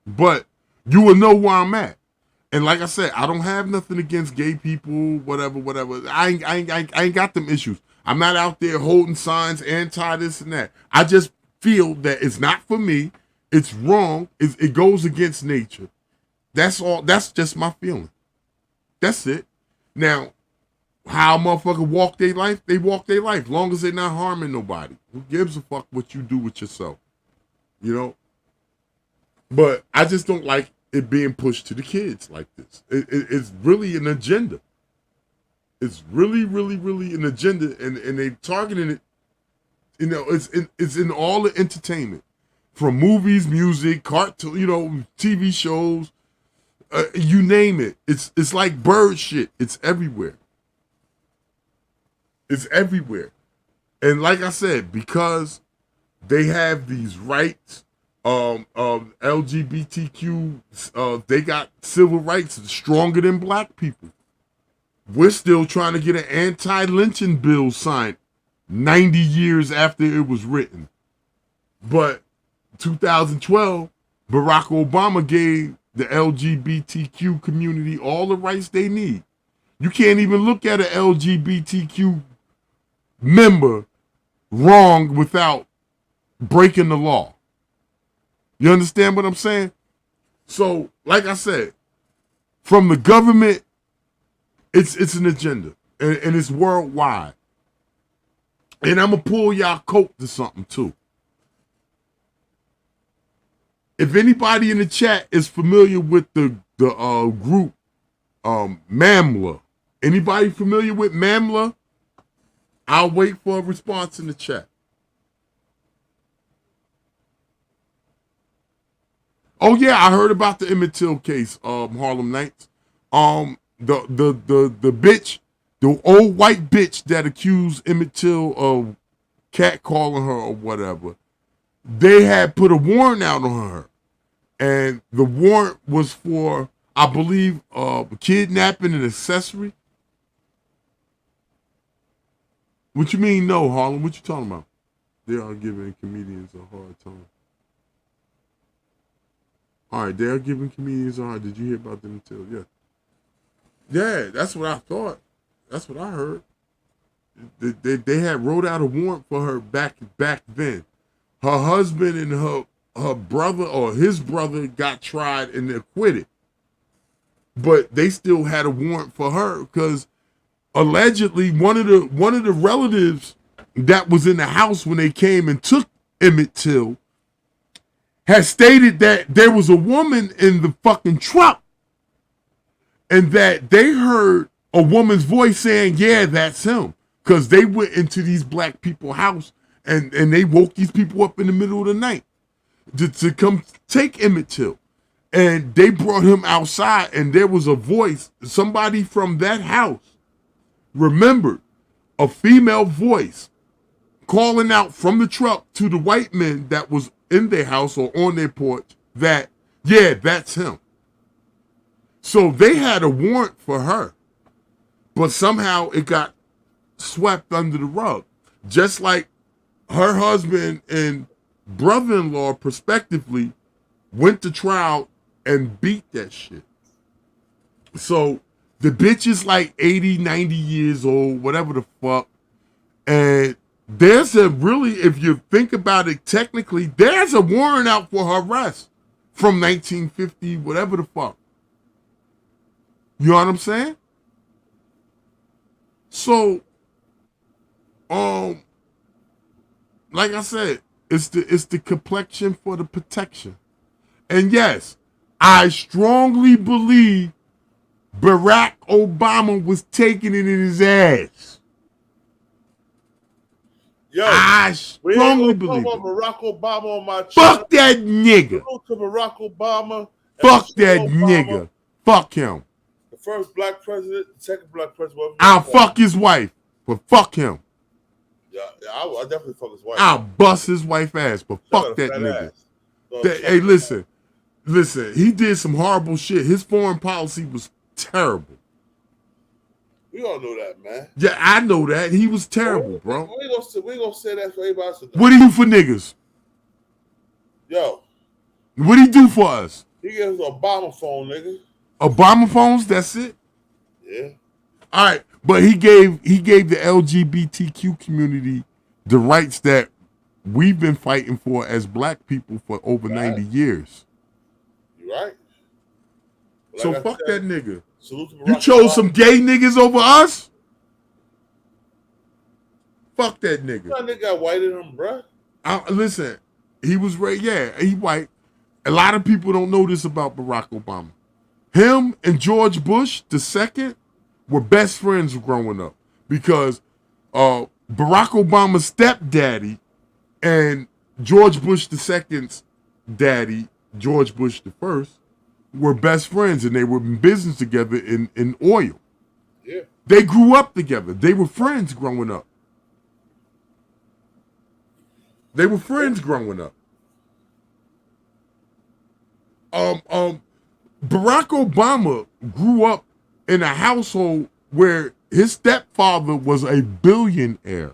but you will know where I'm at. And like I said, I don't have nothing against gay people, whatever. I ain't got them issues. I'm not out there holding signs anti this and that. I just feel that it's not for me. It's wrong. It goes against nature. That's all. That's just my feeling. That's it. Now, how a motherfucker walk their life, they walk their life. Long as they're not harming nobody. Who gives a fuck what you do with yourself? You know? But I just don't like it being pushed to the kids like this. It's really an agenda. It's really an agenda, and they targeting it. You know, it's in all the entertainment, from movies, music, cartoon, you know, TV shows, you name it. It's like bird shit. It's everywhere. It's everywhere, and like I said, because they have these rights, LGBTQ, they got civil rights stronger than black people. We're still trying to get an anti-lynching bill signed 90 years after it was written. But 2012, Barack Obama gave the LGBTQ community all the rights they need. You can't even look at an LGBTQ member wrong without breaking the law. You understand what I'm saying? So, like I said, from the government, it's an agenda, and it's worldwide. And I'm going to pull y'all coat to something, too. If anybody in the chat is familiar with the group MAMLA, anybody familiar with MAMLA? I'll wait for a response in the chat. Oh yeah, I heard about the Emmett Till case, Harlem Nights. The bitch, the old white bitch that accused Emmett Till of catcalling her or whatever, they had put a warrant out on her, and the warrant was for, I believe, kidnapping and accessory. What you mean, no, Harlem? What you talking about? They are giving comedians a hard time. All right, they're giving comedians a hard time. Did you hear about them until? Yeah. Yeah, that's what I thought. That's what I heard. They had wrote out a warrant for her back then. Her husband and her brother or his brother got tried and acquitted. But they still had a warrant for her because allegedly one of the relatives that was in the house when they came and took Emmett Till had stated that there was a woman in the fucking truck and that they heard a woman's voice saying, yeah, that's him. Because they went into these black people's house and they woke these people up in the middle of the night to come take Emmett Till. And they brought him outside and there was a voice, somebody from that house remembered a female voice calling out from the truck to the white men that was in their house or on their porch that, yeah, that's him. So they had a warrant for her, but somehow it got swept under the rug. Just like her husband and brother-in-law, prospectively, went to trial and beat that shit. So the bitch is like 80, 90 years old, whatever the fuck. And there's a really, if you think about it technically, there's a warrant out for her arrest from 1950, whatever the fuck. You know what I'm saying? So, like I said, it's the complexion for the protection. And yes, I strongly believe Barack Obama was taking it in his ass. Yo, I strongly believe it. Barack Obama on my channel. Fuck that nigga. Go to Barack Obama. Fuck that nigga. Fuck him. The first black president, the second black president. I'll fuck his wife, but fuck him. Yeah, I definitely fuck his wife. I'll bust his wife ass, but fuck that nigga. Hey, listen, he did some horrible shit. His foreign policy was terrible. We all know that, man. Yeah, I know that. He was terrible, bro. We ain't gonna say that for everybody else. What do you do for niggas? Yo. What do he do for us? He gave us an Obama phone, nigga. Obama phones, that's it? Yeah. All right, but he gave the LGBTQ community the rights that we've been fighting for as black people for over 90 years. You right. So fuck that nigga. You chose some gay niggas over us? Fuck that nigga. That nigga got white in him, bruh. Listen, he was he white. A lot of people don't know this about Barack Obama. Him and George Bush II were best friends growing up because Barack Obama's stepdaddy and George Bush II's daddy, George Bush I, were best friends, and they were in business together in oil. Yeah. They grew up together. They were friends growing up. Barack Obama grew up in a household where his stepfather was a billionaire.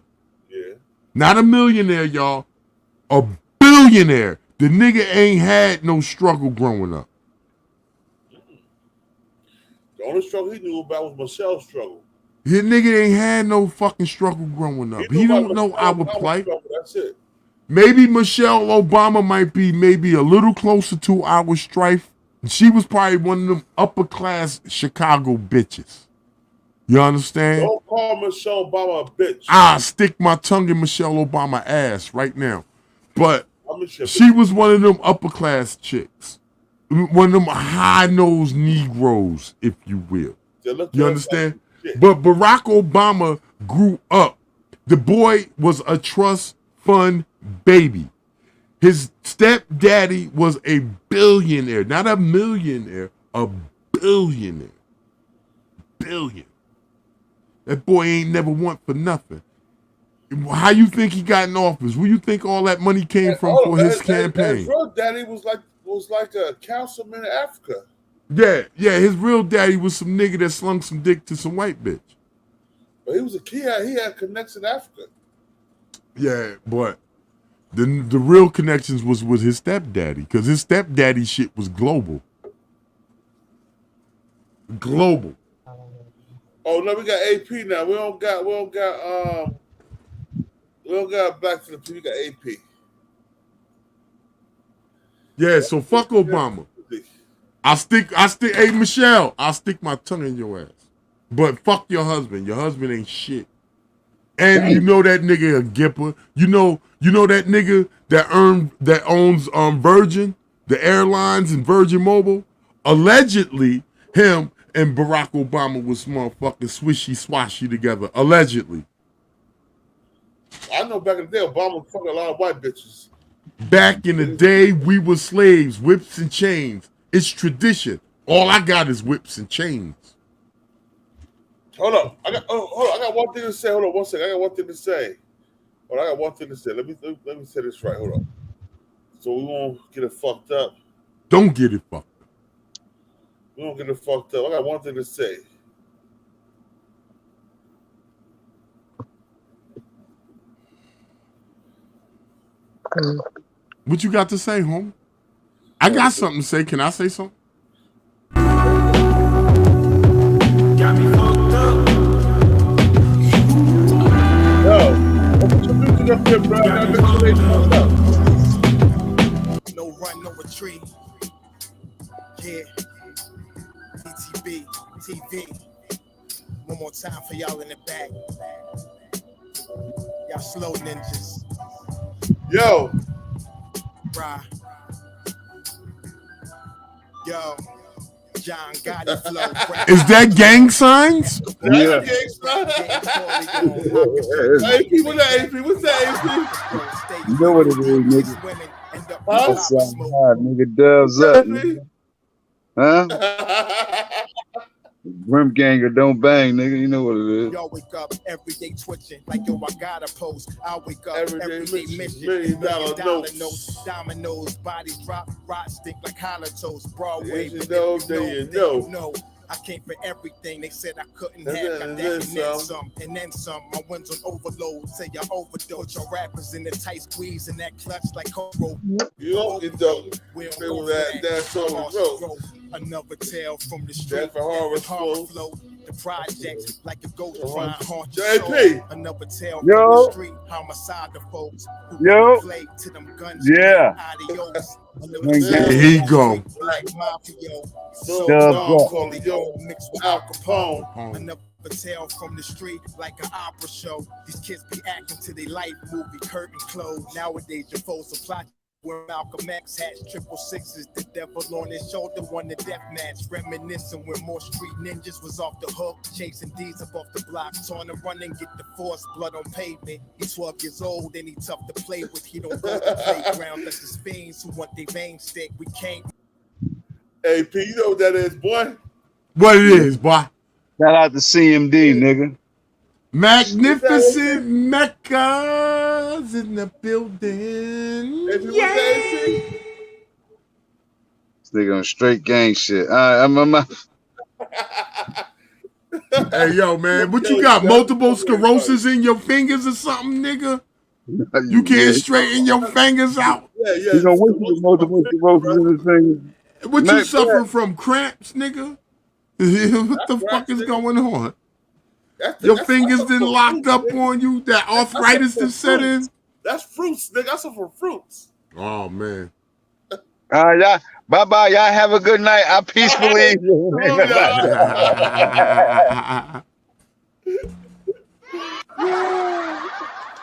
Yeah. Not a millionaire, y'all. A billionaire. The nigga ain't had no struggle growing up. The only struggle he knew about was Michelle's struggle. His nigga ain't had no fucking struggle growing up. He don't know our plight. That's it. Maybe Michelle Obama might be maybe a little closer to our strife. She was probably one of them upper class Chicago bitches. You understand? Don't call Michelle Obama a bitch. I'll stick my tongue in Michelle Obama ass right now. But she was one of them upper class chicks. One of them high-nosed Negroes, if you will. You understand? But Barack Obama grew up. The boy was a trust fund baby. His stepdaddy was a billionaire, not a millionaire, a billionaire. Billion. That boy ain't never want for nothing. How you think he got in office? Where you think all that money came from for his campaign? His real daddy was like a councilman in Africa. Yeah, his real daddy was some nigga that slung some dick to some white bitch. But he was a kid. He had connections in Africa. Yeah, but the real connections was with his stepdaddy, because his stepdaddy shit was global. Global. Oh no, we got AP now. We don't got Black Philippines. We got AP. Yeah, so fuck Obama. Hey Michelle, I'll stick my tongue in your ass. But fuck your husband. Your husband ain't shit. And you know that nigga a gipper. You know that nigga that owns Virgin, the airlines, and Virgin Mobile. Allegedly, him and Barack Obama was motherfucking swishy swashy together. Allegedly. I know back in the day, Obama was fucking a lot of white bitches. Back in the day, we were slaves, whips and chains. It's tradition. All I got is whips and chains. Hold up. I got one thing to say. Hold on 1 second. I got one thing to say. Hold on, I got one thing to say. Let me say this right. Hold on. So we won't get it fucked up. Don't get it fucked up. We won't get it fucked up. I got one thing to say. What you got to say, home? I got something to say. Can I say something? Got me fucked up. Yo, put your music up there, bro. No run, no retreat. Yeah. Btbtv. One more time for y'all in the back. Y'all slow ninjas. Yo. Right. Yo. John Gotti flow. Is that gang signs? Yeah. AP, what's that, AP? What's that, AP? You know what it is, nigga. That's nigga, dubs up, nigga. Huh? Grim Ganger don't bang, nigga. You know what it is. Y'all wake up every day twitching like yo, I gotta post. I wake up every day mission. $1 million notes, dominoes, bodies drop, rot stink like hollow toast. Broadway, you know. I came for everything they said I couldn't have. Got that and then some. My wins on overload. Say y'all overdose. Your rappers in the tight squeeze and that clutch like Cobro. You don't get dope. Feel that's all the Another tale from the street. That's a horror flow. The projects like a ghost trying to haunt JP. soul. Another tale from the street. Homicide the folks who play to them guns. Yeah. Adios. There he go. Black Mafia. So mixed with Al Capone. Another tale from the street like an opera show. These kids be acting to their life movie curtain closed. Nowadays your foes apply. Where Malcolm X had 666s, the devil on his shoulder won the death match. Reminiscing when more street ninjas was off the hook, chasing D's up off the block, trying to run and get the force, blood on pavement. He's 12 years old and he tough to play with. He don't go to the playground. That's the fiends who want their vein stick. We can't. AP, you know what that is, boy? What it is, boy? Shout out to CMD, nigga. Magnificent Mecca's in the building. Yeah. This nigga on straight gang shit. All right, Hey, yo, man, what you got? Multiple sclerosis in your fingers or something, nigga? You can't straighten your fingers out? Yeah. You know, multiple sclerosis in his fingers. What you suffering from? Cramps, nigga? What the fuck is going on? Your fingers then locked up on you? That arthritis is set in? That's fruits, nigga. That's for fruits. Oh, man. Y'all, bye-bye. Y'all have a good night. I peacefully. Oh,